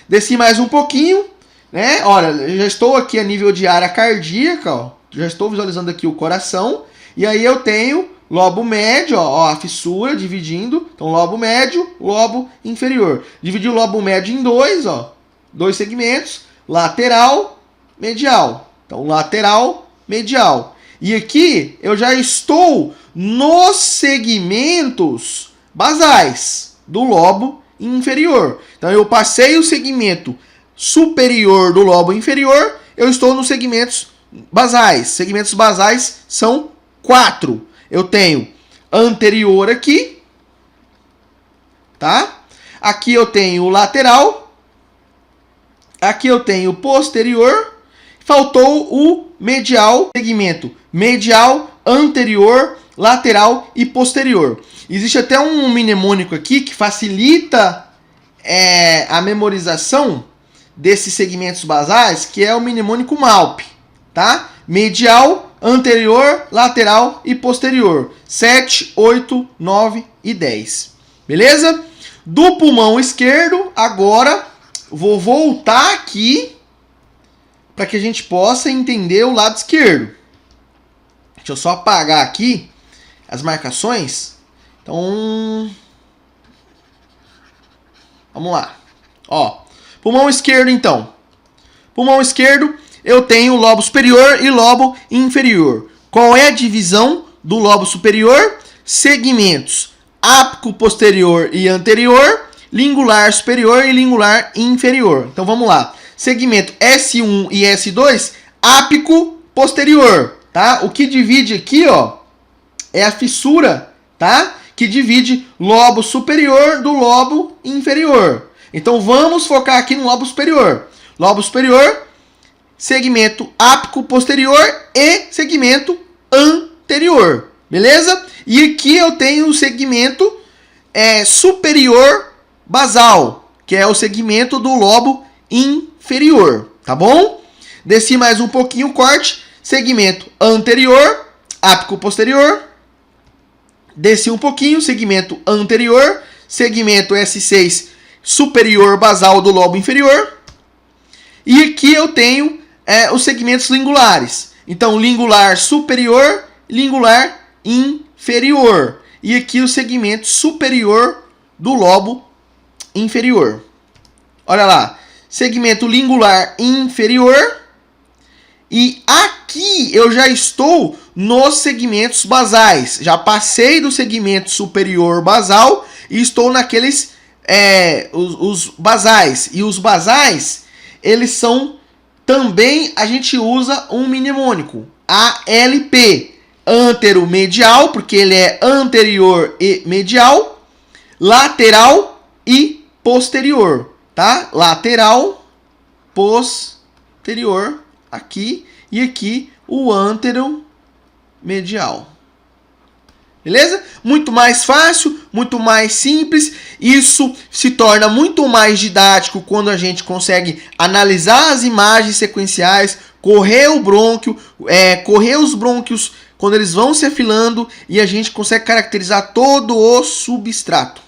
Desci mais um pouquinho, né? Olha, já estou aqui a nível de área cardíaca, ó. Já estou visualizando aqui o coração. E aí eu tenho lobo médio, ó, a fissura dividindo. Então, lobo médio, lobo inferior. Dividi o lobo médio em 2, ó. 2 segmentos. Lateral, medial. Então, lateral, medial. E aqui eu já estou nos segmentos basais do lobo inferior. Então, eu passei o segmento superior do lobo inferior, eu estou nos segmentos basais. Segmentos basais são 4. Eu tenho anterior aqui, tá? Aqui eu tenho o lateral. Aqui eu tenho o posterior. Faltou o medial, segmento medial, anterior, lateral e posterior. Existe até um mnemônico aqui que facilita a memorização desses segmentos basais, que é o mnemônico MALP, tá? Medial, anterior, lateral e posterior. 7, 8, 9 e 10. Beleza? Do pulmão esquerdo, agora vou voltar aqui para que a gente possa entender o lado esquerdo. Deixa eu só apagar aqui as marcações. Então, vamos lá. Ó, pulmão esquerdo então. Pulmão esquerdo, eu tenho lobo superior e lobo inferior. Qual é a divisão do lobo superior? Segmentos ápico posterior e anterior, lingular superior e lingular inferior. Então vamos lá. Segmento S1 e S2, ápico posterior, tá? O que divide aqui, ó, é a fissura, tá? Que divide lobo superior do lobo inferior. Então vamos focar aqui no lobo superior. Lobo superior, segmento ápico posterior e segmento anterior. Beleza? E aqui eu tenho o segmento superior basal, que é o segmento do lobo inferior, tá bom? Desci mais um pouquinho o corte, segmento anterior, ápice posterior. Desci um pouquinho, segmento anterior, segmento S6 superior basal do lobo inferior. E aqui eu tenho os segmentos lingulares. Então, lingular superior, lingular inferior. E aqui o segmento superior do lobo inferior. Olha lá, segmento lingular inferior. E aqui eu já estou nos segmentos basais. Já passei do segmento superior basal e estou naqueles os basais. E os basais, eles são também, a gente usa um mnemônico, ALP, anteromedial, porque ele é anterior e medial, lateral e posterior, tá? Lateral, posterior, aqui, e aqui o anteromedial. Beleza? Muito mais fácil, muito mais simples. Isso se torna muito mais didático quando a gente consegue analisar as imagens sequenciais, correr o brônquio, correr os brônquios quando eles vão se afilando e a gente consegue caracterizar todo o substrato.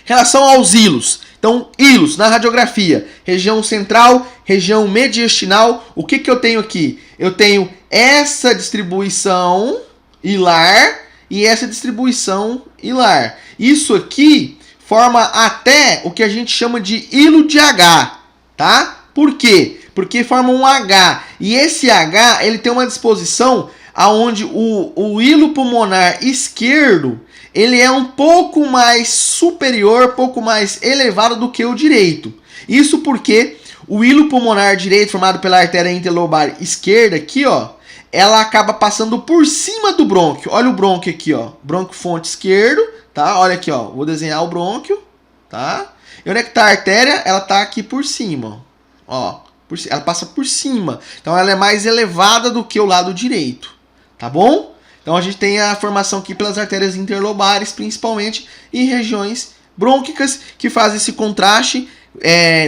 Em relação aos hilos. Então, hilos na radiografia, região central, região mediastinal. O que eu tenho aqui? Eu tenho essa distribuição hilar e essa distribuição hilar. Isso aqui forma até o que a gente chama de hilo de H, tá? Por quê? Porque forma um H. E esse H, ele tem uma disposição aonde o hilo pulmonar esquerdo, ele é um pouco mais superior, pouco mais elevado do que o direito. Isso porque o hilo pulmonar direito, formado pela artéria interlobar esquerda aqui, ó, ela acaba passando por cima do brônquio. Olha o brônquio aqui, ó, brônquio fonte esquerdo, tá? Olha aqui, ó, vou desenhar o brônquio, tá? E onde é que tá a artéria? Ela tá aqui por cima, ó, ela passa por cima. Então ela é mais elevada do que o lado direito, tá bom? Então a gente tem a formação aqui pelas artérias interlobares, principalmente, e regiões brônquicas que fazem esse contraste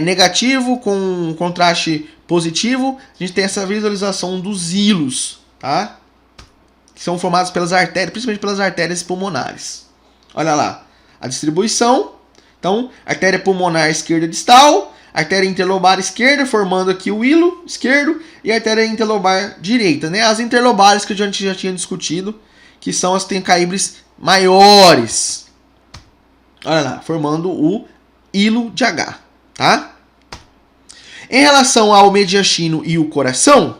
negativo com contraste positivo. A gente tem essa visualização dos hilos, tá? Que são formados pelas artérias, principalmente pelas artérias pulmonares. Olha lá, a distribuição. Então, artéria pulmonar esquerda distal, artéria interlobar esquerda, formando aqui o hilo esquerdo, e a artéria interlobar direita, né? As interlobares que a gente já tinha discutido, que são as que têm calibres maiores. Olha lá, formando o hilo de H, tá? Em relação ao mediastino e o coração,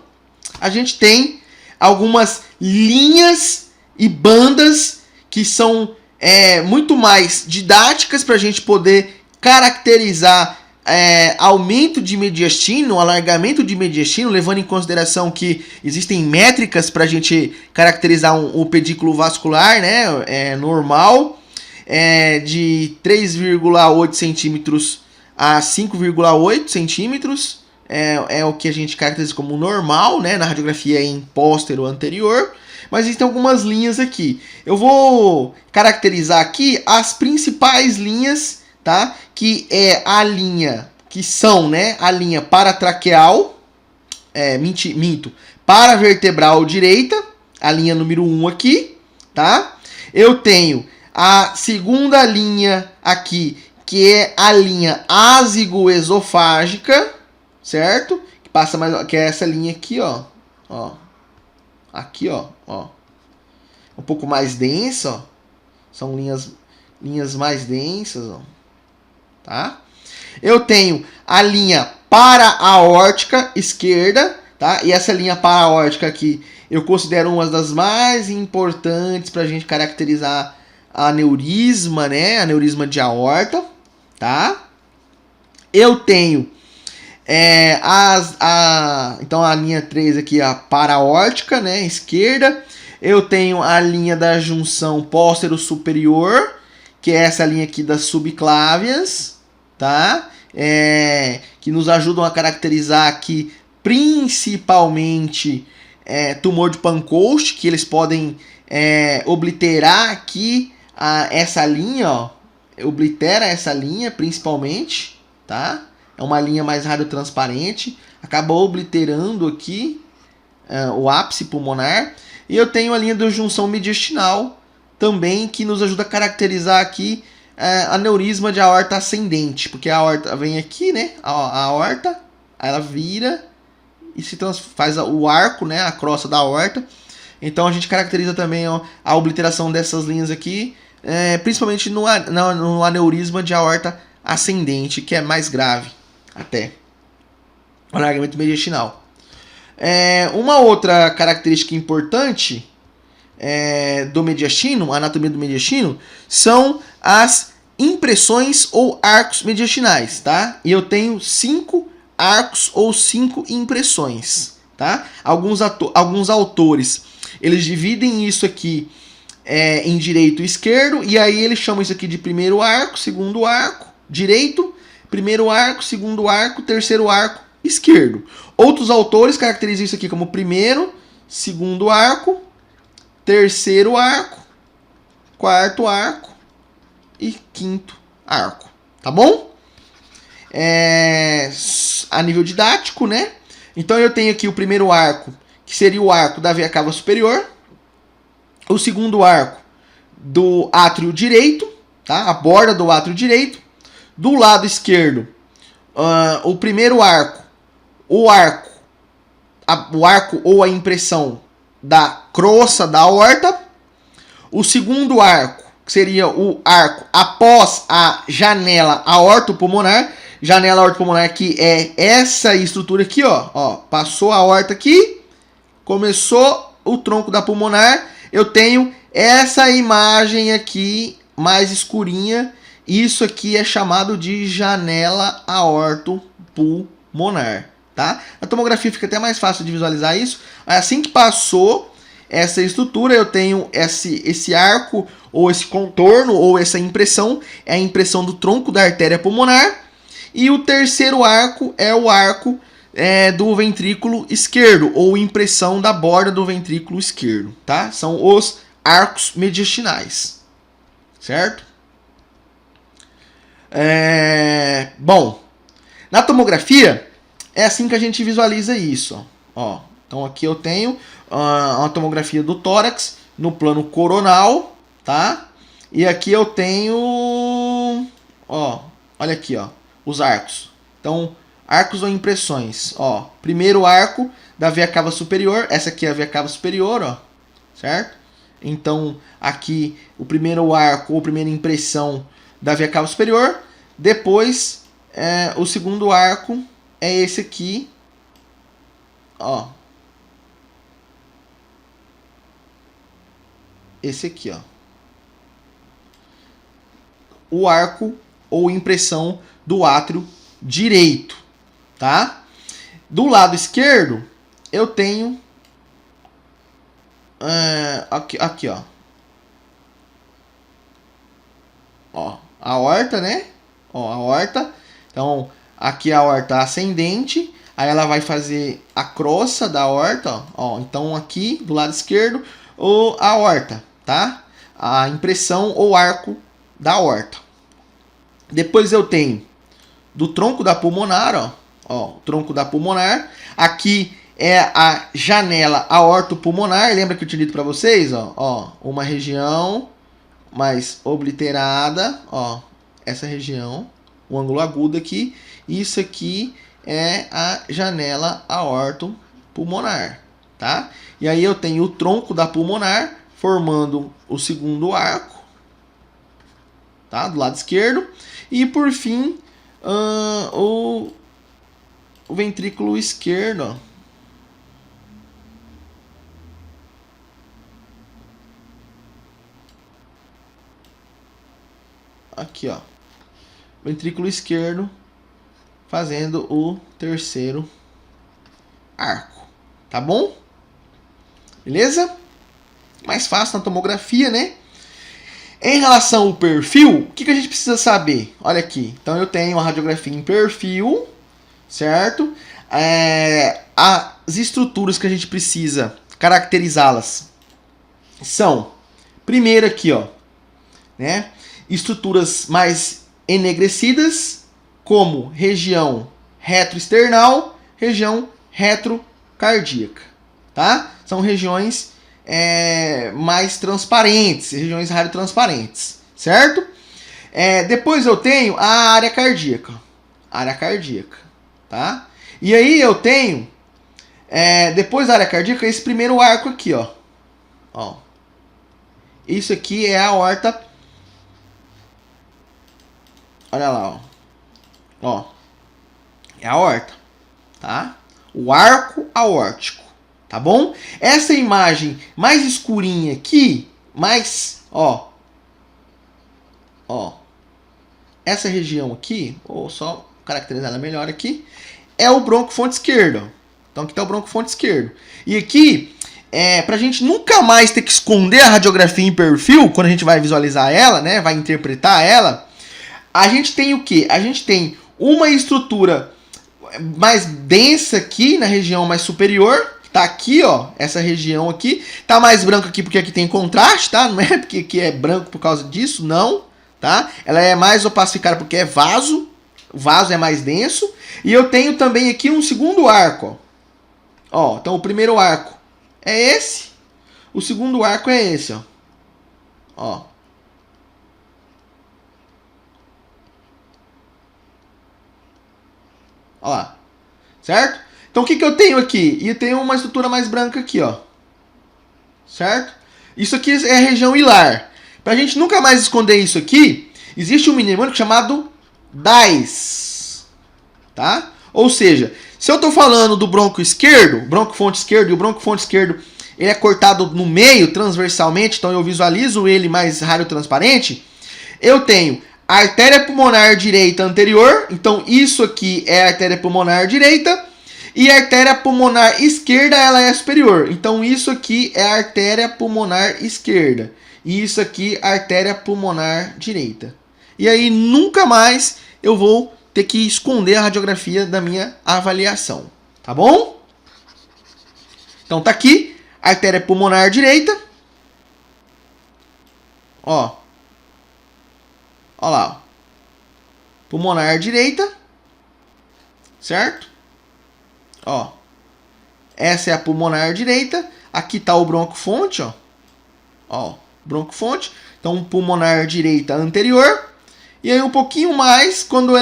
a gente tem algumas linhas e bandas que são muito mais didáticas para a gente poder caracterizar aumento de mediastino, alargamento de mediastino, levando em consideração que existem métricas para a gente caracterizar o pedículo vascular, né, normal, de 3,8 centímetros a 5,8 centímetros, é o que a gente caracteriza como normal, né, na radiografia em póstero anterior. Mas existem algumas linhas aqui. Eu vou caracterizar aqui as principais linhas, tá? Que é a linha, que são, né, a linha paratraqueal, paravertebral direita, a linha número 1 aqui, tá? Eu tenho a segunda linha aqui, que é a linha ásigo-esofágica, certo? Que passa mais, que é essa linha aqui, ó. Aqui, ó. Um pouco mais densa, ó. São linhas mais densas, ó. Tá? Eu tenho a linha para-aórtica esquerda, tá? E essa linha para-aórtica aqui eu considero uma das mais importantes para a gente caracterizar aneurisma, né? Aneurisma de aorta, tá? Eu tenho então a linha 3 aqui, a para-aórtica, né? Esquerda. Eu tenho a linha da junção póstero-superior, que é essa linha aqui das subclávias, tá? Que nos ajudam a caracterizar aqui principalmente tumor de Pancoast, que eles podem obliterar aqui essa linha, ó, oblitera essa linha principalmente, tá? É uma linha mais radiotransparente, acaba obliterando aqui o ápice pulmonar. E eu tenho a linha de junção mediastinal também, que nos ajuda a caracterizar aqui aneurisma de aorta ascendente, porque a aorta vem aqui, né? A aorta, ela vira e faz o arco, né? A crosta da aorta. Então a gente caracteriza também a obliteração dessas linhas aqui, principalmente no aneurisma de aorta ascendente, que é mais grave até o alargamento mediastinal. Uma outra característica importante do mediastino, a anatomia do mediastino, são as impressões ou arcos mediastinais, tá? E eu tenho 5 arcos ou 5 impressões, tá? Alguns autores, eles dividem isso aqui em direito e esquerdo, e aí eles chamam isso aqui de primeiro arco, segundo arco, direito, primeiro arco, segundo arco, terceiro arco, esquerdo. Outros autores caracterizam isso aqui como primeiro, segundo arco, terceiro arco, quarto arco e quinto arco, tá bom? A nível didático, né? Então eu tenho aqui o primeiro arco, que seria o arco da veia cava superior, o segundo arco do átrio direito, tá? A borda do átrio direito. Do lado esquerdo, o primeiro arco, o arco ou a impressão da crosta da aorta. O segundo arco, que seria o arco após a janela aortopulmonar. Janela aortopulmonar, que é essa estrutura aqui, ó. Passou a aorta aqui, começou o tronco da pulmonar. Eu tenho essa imagem aqui mais escurinha. Isso aqui é chamado de janela aortopulmonar, tá? A tomografia fica até mais fácil de visualizar isso. Assim que passou essa estrutura, eu tenho esse arco, ou esse contorno, ou essa impressão, é a impressão do tronco da artéria pulmonar. E o terceiro arco é o arco do ventrículo esquerdo, ou impressão da borda do ventrículo esquerdo, tá? São os arcos mediastinais, certo? Bom, na tomografia é assim que a gente visualiza isso, ó. Então aqui eu tenho uma tomografia do tórax no plano coronal, tá? E aqui eu tenho, olha aqui, os arcos. Então, arcos ou impressões, primeiro arco da veia cava superior, essa aqui é a veia cava superior, certo? Então, aqui o primeiro arco ou primeira impressão da veia cava superior. Depois, o segundo arco é esse aqui, esse aqui, o arco ou impressão do átrio direito, tá? Do lado esquerdo, eu tenho aqui, a aorta, né? A aorta. Então, aqui a aorta ascendente, aí ela vai fazer a crosta da aorta, então aqui do lado esquerdo, a aorta, tá? A impressão ou arco da aorta. Depois eu tenho do tronco da pulmonar, o tronco da pulmonar. Aqui é a janela aortopulmonar. Lembra que eu tinha dito para vocês, uma região mais obliterada, essa região, o ângulo agudo aqui. Isso aqui é a janela aortopulmonar, tá? E aí eu tenho o tronco da pulmonar formando o segundo arco, tá? Do lado esquerdo. E por fim, o ventrículo esquerdo, aqui, ventrículo esquerdo fazendo o terceiro arco, tá bom? Beleza? Mais fácil na tomografia, né? Em relação ao perfil, o que a gente precisa saber? Olha aqui, então eu tenho a radiografia em perfil, certo? A estruturas que a gente precisa caracterizá-las são, primeiro aqui, ó, né, estruturas mais enegrecidas, como região retroesternal, região retrocardíaca, tá? São regiões mais transparentes, regiões radiotransparentes, certo? Depois eu tenho a área cardíaca, tá? E aí eu tenho, depois da área cardíaca, esse primeiro arco aqui, ó. Isso aqui é a aorta. Olha lá, ó. É a aorta, tá? O arco aórtico, tá bom? Essa imagem mais escurinha aqui, essa região aqui, ou só caracterizar ela melhor aqui, é o broncofonte esquerdo. Então aqui está o broncofonte esquerdo. E aqui, pra gente nunca mais ter que esconder a radiografia em perfil, quando a gente vai visualizar ela, né, vai interpretar ela, a gente tem o quê? A gente tem uma estrutura mais densa aqui, na região mais superior, tá aqui, ó, essa região aqui, tá mais branco aqui porque aqui tem contraste, tá? Não é porque aqui é branco por causa disso, não, tá? Ela é mais opacificada porque é vaso, o vaso é mais denso, e eu tenho também aqui um segundo arco, ó. Então o primeiro arco é esse, o segundo arco é esse, ó. Olha lá, certo? Então o que eu tenho aqui? Eu tenho uma estrutura mais branca aqui, ó. Certo? Isso aqui é a região hilar. Pra gente nunca mais esconder isso aqui, existe um mnemônico chamado DAIS. Tá? Ou seja, se eu tô falando do bronco esquerdo, broncofonte esquerdo, e o broncofonte esquerdo ele é cortado no meio, transversalmente, então eu visualizo ele mais radiotransparente, eu tenho a artéria pulmonar direita anterior, então isso aqui é a artéria pulmonar direita, e a artéria pulmonar esquerda ela é superior, então isso aqui é a artéria pulmonar esquerda, e isso aqui a artéria pulmonar direita. E aí nunca mais eu vou ter que esconder a radiografia da minha avaliação, tá bom? Então tá aqui, artéria pulmonar direita, ó lá, ó. Pulmonar direita, certo? Ó, essa é a pulmonar direita, aqui tá o broncofonte, ó, broncofonte, então pulmonar direita anterior, e aí um pouquinho mais, quando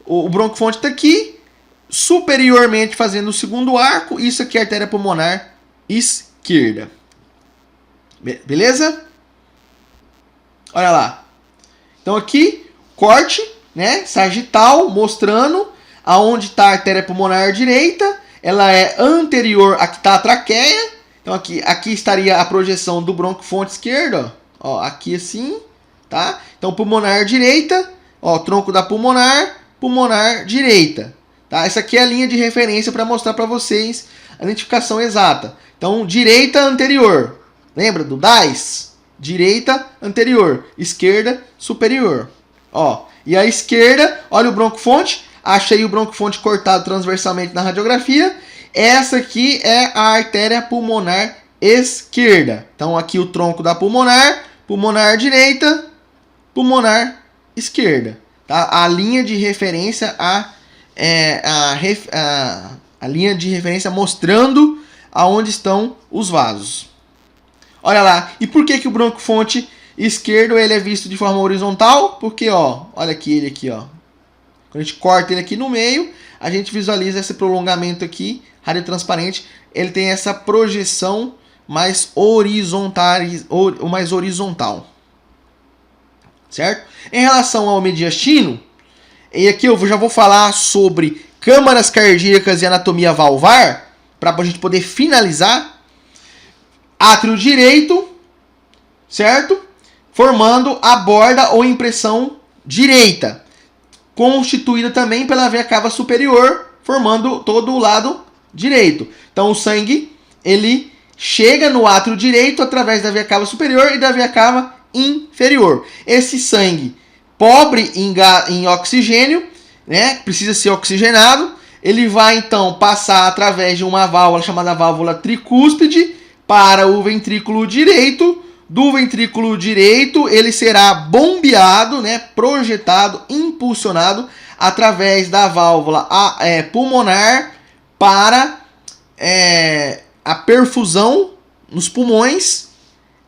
o broncofonte tá aqui, superiormente fazendo o segundo arco, isso aqui é a artéria pulmonar esquerda. Beleza? Olha lá. Então aqui, corte, né, sagital, mostrando aonde está a artéria pulmonar direita. Ela é anterior, aqui está a traqueia. Então aqui estaria a projeção do broncofonte esquerdo, ó, aqui assim, tá? Então pulmonar direita, ó, tronco da pulmonar direita, tá? Essa aqui é a linha de referência para mostrar para vocês a identificação exata. Então direita anterior, lembra do DAIS? Direita anterior, esquerda superior. Ó, e a esquerda, olha o broncofonte, achei o broncofonte cortado transversalmente na radiografia. Essa aqui é a artéria pulmonar esquerda. Então aqui o tronco da pulmonar direita, pulmonar esquerda. Tá? A linha de referência a linha de referência mostrando aonde estão os vasos. Olha lá, e por que o broncofonte esquerdo ele é visto de forma horizontal? Porque, ó, olha aqui ele aqui, ó. Quando a gente corta ele aqui no meio, a gente visualiza esse prolongamento aqui, radiotransparente. Ele tem essa projeção mais horizontal, certo? Em relação ao mediastino, e aqui eu já vou falar sobre câmaras cardíacas e anatomia valvar, para a gente poder finalizar. Átrio direito, certo? Formando a borda ou impressão direita, constituída também pela veia cava superior, formando todo o lado direito. Então o sangue, ele chega no átrio direito através da veia cava superior e da veia cava inferior. Esse sangue, pobre em oxigênio, né, precisa ser oxigenado, ele vai então passar através de uma válvula chamada válvula tricúspide para o ventrículo direito. Do ventrículo direito, ele será bombeado, né, projetado, impulsionado através da válvula pulmonar para a perfusão nos pulmões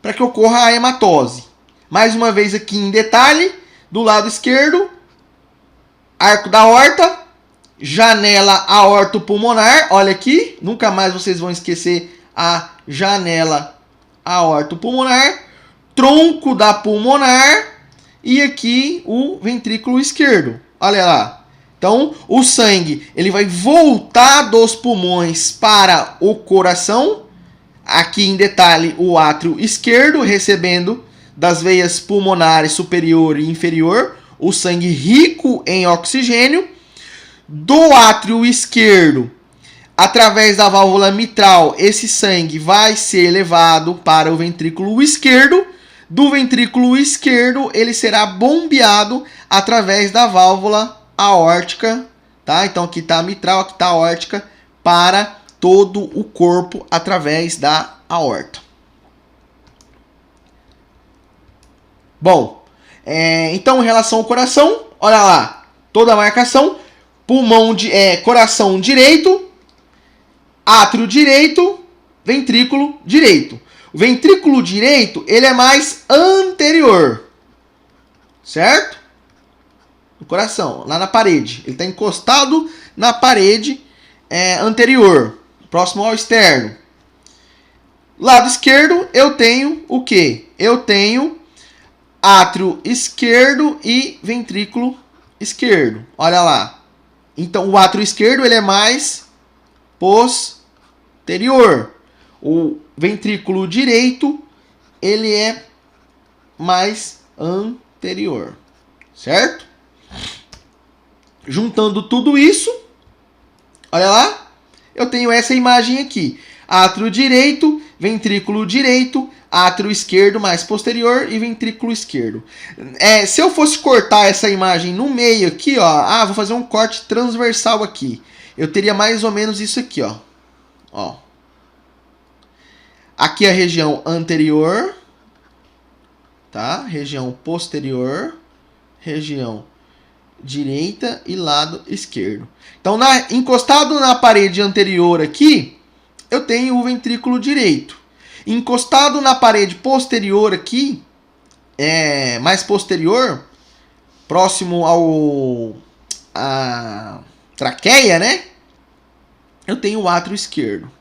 para que ocorra a hematose. Mais uma vez aqui em detalhe, do lado esquerdo, arco da aorta, janela aortopulmonar, olha aqui, nunca mais vocês vão esquecer a janela aortopulmonar, tronco da pulmonar e aqui o ventrículo esquerdo. Olha lá. Então, o sangue ele vai voltar dos pulmões para o coração. Aqui em detalhe, o átrio esquerdo recebendo das veias pulmonares superior e inferior o sangue rico em oxigênio. Do átrio esquerdo, através da válvula mitral, esse sangue vai ser levado para o ventrículo esquerdo. Do ventrículo esquerdo, ele será bombeado através da válvula aórtica, tá? Então aqui está a mitral, aqui está a aórtica, para todo o corpo através da aorta. Bom, então em relação ao coração, olha lá, toda a marcação, coração direito, átrio direito, ventrículo direito. O ventrículo direito, ele é mais anterior, certo? No coração, lá na parede. Ele está encostado na parede anterior, próximo ao externo. Lado esquerdo, eu tenho o quê? Eu tenho átrio esquerdo e ventrículo esquerdo. Olha lá. Então, o átrio esquerdo ele é mais posterior. O ventrículo direito ele é mais anterior. Certo? Juntando tudo isso, olha lá, eu tenho essa imagem aqui. Átrio direito, ventrículo direito, átrio esquerdo mais posterior e ventrículo esquerdo. Se eu fosse cortar essa imagem no meio aqui, ó, vou fazer um corte transversal aqui. Eu teria mais ou menos isso aqui, ó. Aqui a região anterior, tá? Região posterior, região direita e lado esquerdo. Então, encostado na parede anterior aqui, eu tenho o ventrículo direito. Encostado na parede posterior aqui, mais posterior, próximo à traqueia, né? Eu tenho o átrio esquerdo.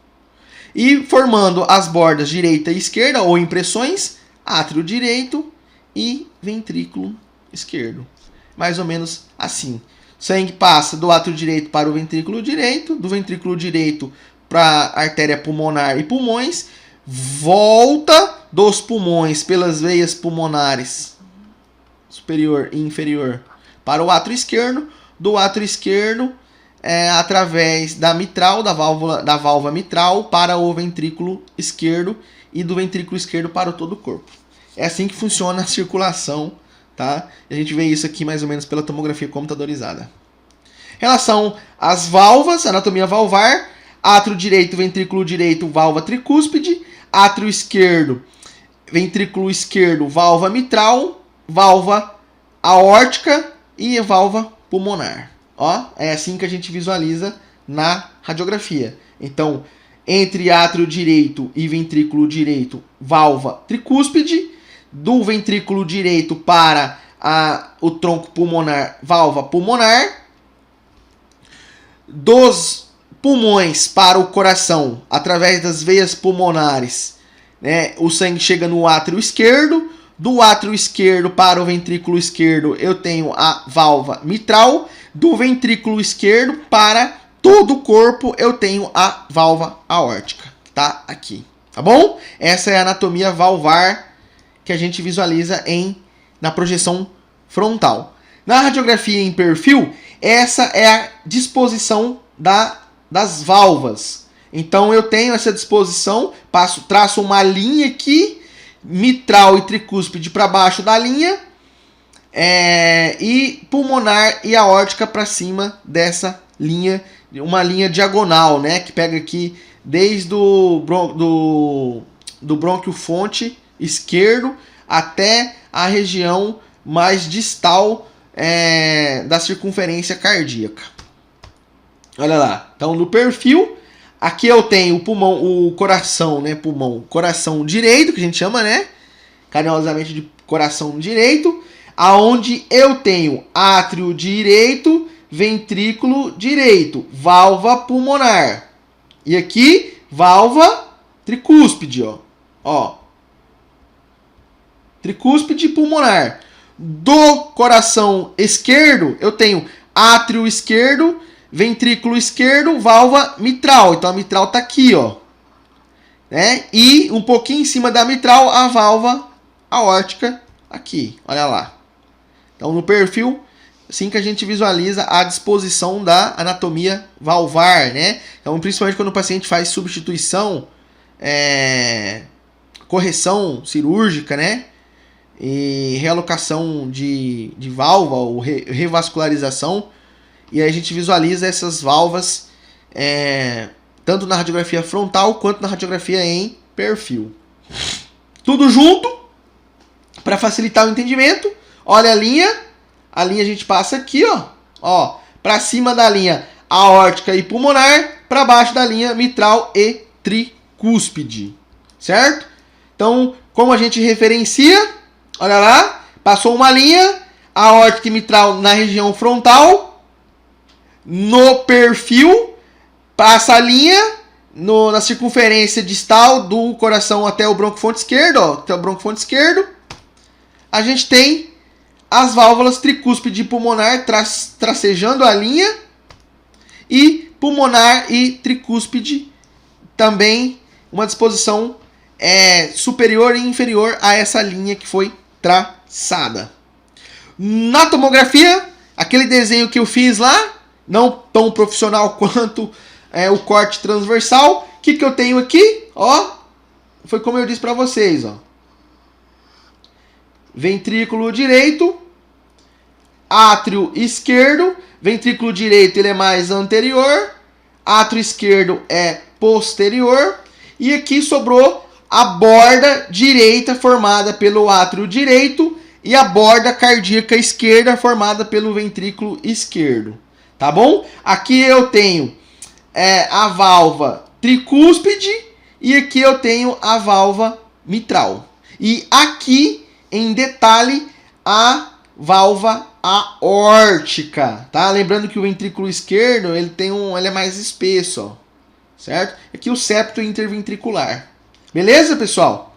E formando as bordas direita e esquerda, ou impressões, átrio direito e ventrículo esquerdo. Mais ou menos assim. Sangue passa do átrio direito para o ventrículo direito, do ventrículo direito para a artéria pulmonar e pulmões, volta dos pulmões pelas veias pulmonares superior e inferior para o átrio esquerdo, do átrio esquerdo através da mitral, da válvula mitral para o ventrículo esquerdo e do ventrículo esquerdo para todo o corpo. É assim que funciona a circulação, tá? A gente vê isso aqui mais ou menos pela tomografia computadorizada. Em relação às válvulas, anatomia valvar, átrio direito, ventrículo direito, válvula tricúspide, átrio esquerdo, ventrículo esquerdo, válvula mitral, válvula aórtica e válvula pulmonar. Ó, é assim que a gente visualiza na radiografia. Então, entre átrio direito e ventrículo direito, válvula tricúspide, do ventrículo direito para o tronco pulmonar, válvula pulmonar, dos pulmões para o coração, através das veias pulmonares, né, o sangue chega no átrio esquerdo. Do átrio esquerdo para o ventrículo esquerdo, eu tenho a válvula mitral. Do ventrículo esquerdo para todo o corpo, eu tenho a válvula aórtica, que tá aqui, tá bom? Essa é a anatomia valvar que a gente visualiza na projeção frontal. Na radiografia em perfil, essa é a disposição das válvulas. Então eu tenho essa disposição, traço uma linha aqui, mitral e tricúspide para baixo da linha, e pulmonar e aórtica para cima dessa linha uma linha diagonal, né? Que pega aqui desde do brônquio fonte esquerdo até a região mais distal da circunferência cardíaca. Olha lá. Então, no perfil, aqui eu tenho o pulmão, o coração, né? Coração direito, que a gente chama, né? Carinhosamente de coração direito, aonde eu tenho átrio direito, ventrículo direito, válvula pulmonar. E aqui, válvula tricúspide, ó. Tricúspide pulmonar. Do coração esquerdo, eu tenho átrio esquerdo, ventrículo esquerdo, válvula mitral. Então a mitral tá aqui, ó. Né? E um pouquinho em cima da mitral, a válvula aórtica aqui. Olha lá. Então no perfil, assim que a gente visualiza a disposição da anatomia valvar, né? Então principalmente quando o paciente faz substituição, correção cirúrgica, né? E realocação de válvula ou revascularização. E aí a gente visualiza essas válvulas tanto na radiografia frontal quanto na radiografia em perfil. Tudo junto para facilitar o entendimento. Olha a linha a gente passa aqui, ó, para cima da linha aórtica e pulmonar, para baixo da linha mitral e tricúspide, certo? Então, como a gente referencia, olha lá, passou uma linha aórtica e mitral na região frontal, no perfil, passa a linha na circunferência distal do coração até o bronquiofonte esquerdo, ó, até o bronquiofonte esquerdo, a gente tem as válvulas tricúspide e pulmonar tracejando a linha, e pulmonar e tricúspide também uma disposição superior e inferior a essa linha que foi traçada. Na tomografia, aquele desenho que eu fiz lá, não tão profissional quanto o corte transversal, o que eu tenho aqui? Ó, foi como eu disse para vocês, ó. Ventrículo direito, átrio esquerdo, ventrículo direito ele é mais anterior, átrio esquerdo é posterior, e aqui sobrou a borda direita formada pelo átrio direito e a borda cardíaca esquerda formada pelo ventrículo esquerdo, tá bom? Aqui eu tenho a válvula tricúspide e aqui eu tenho a válvula mitral. E aqui em detalhe a válvula aórtica, tá? Lembrando que o ventrículo esquerdo ele é mais espesso, ó, certo? Aqui o septo interventricular. Beleza, pessoal?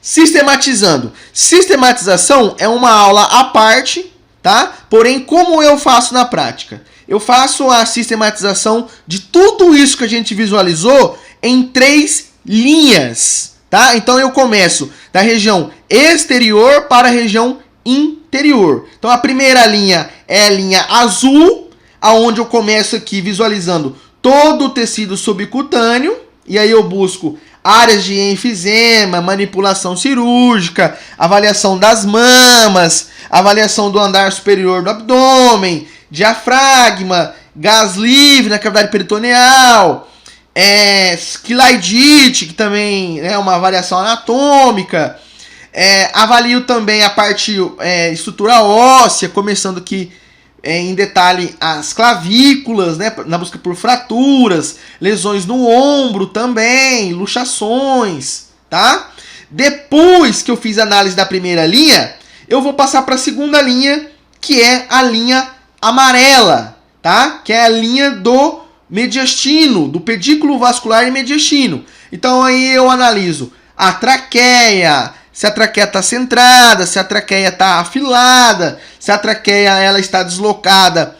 Sistematizando. Sistematização é uma aula à parte, tá? Porém, como eu faço na prática? Eu faço a sistematização de tudo isso que a gente visualizou em 3 linhas, tá? Então eu começo da região exterior para a região interior. Então a primeira linha é a linha azul, aonde eu começo aqui visualizando todo o tecido subcutâneo, e aí eu busco áreas de enfisema, manipulação cirúrgica, avaliação das mamas, avaliação do andar superior do abdômen, diafragma, gás livre na cavidade peritoneal, quilaidite, que também é uma avaliação anatômica. Avalio também a parte estrutura óssea, começando aqui em detalhe as clavículas, né, na busca por fraturas, lesões no ombro também, luxações, tá? Depois que eu fiz a análise da primeira linha, eu vou passar para a segunda linha, que é a linha amarela, tá? Que é a linha do mediastino, do pedículo vascular e mediastino. Então aí eu analiso a traqueia, se a traqueia está centrada, se a traqueia está afilada, se a traqueia ela está deslocada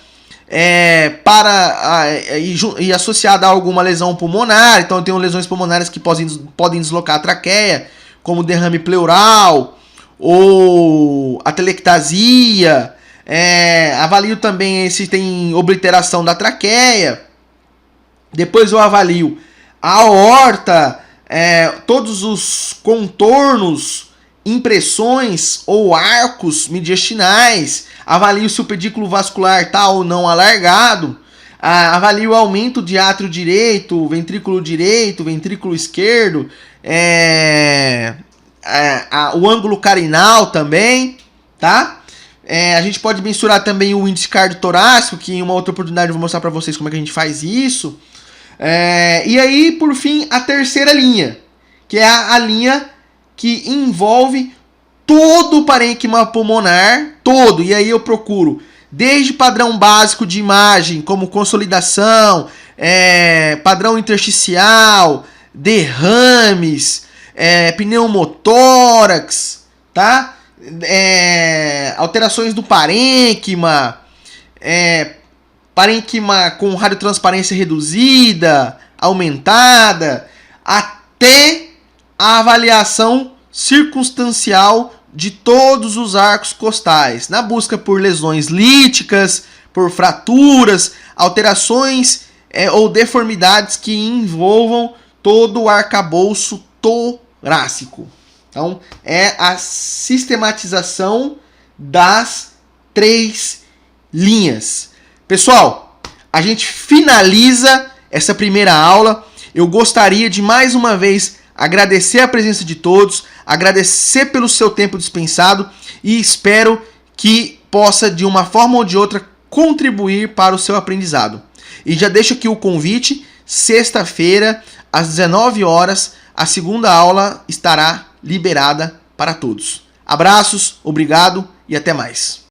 e associada a alguma lesão pulmonar. Então eu tenho lesões pulmonares que podem deslocar a traqueia, como derrame pleural ou atelectasia. Avalio também se tem obliteração da traqueia. Depois eu avalio a aorta, todos os contornos, impressões ou arcos mediastinais. Avalio se o pedículo vascular está ou não alargado. Avalie o aumento de átrio direito, ventrículo esquerdo, o ângulo carinal também, tá? A gente pode mensurar também o índice cardiotorácico, que em uma outra oportunidade eu vou mostrar para vocês como é que a gente faz isso. E aí, por fim, a terceira linha, que é a linha que envolve todo o parênquima pulmonar, todo. E aí eu procuro desde padrão básico de imagem, como consolidação, padrão intersticial, derrames, pneumotórax, tá? Alterações do parênquima, parênquima com radiotransparência reduzida, aumentada, até a avaliação circunstancial de todos os arcos costais, na busca por lesões líticas, por fraturas, alterações ou deformidades que envolvam todo o arcabouço torácico. Então, é a sistematização das 3 linhas. Pessoal, a gente finaliza essa primeira aula. Eu gostaria de mais uma vez agradecer a presença de todos, agradecer pelo seu tempo dispensado e espero que possa, de uma forma ou de outra, contribuir para o seu aprendizado. E já deixo aqui o convite, sexta-feira, às 19 horas, a segunda aula estará liberada para todos. Abraços, obrigado e até mais.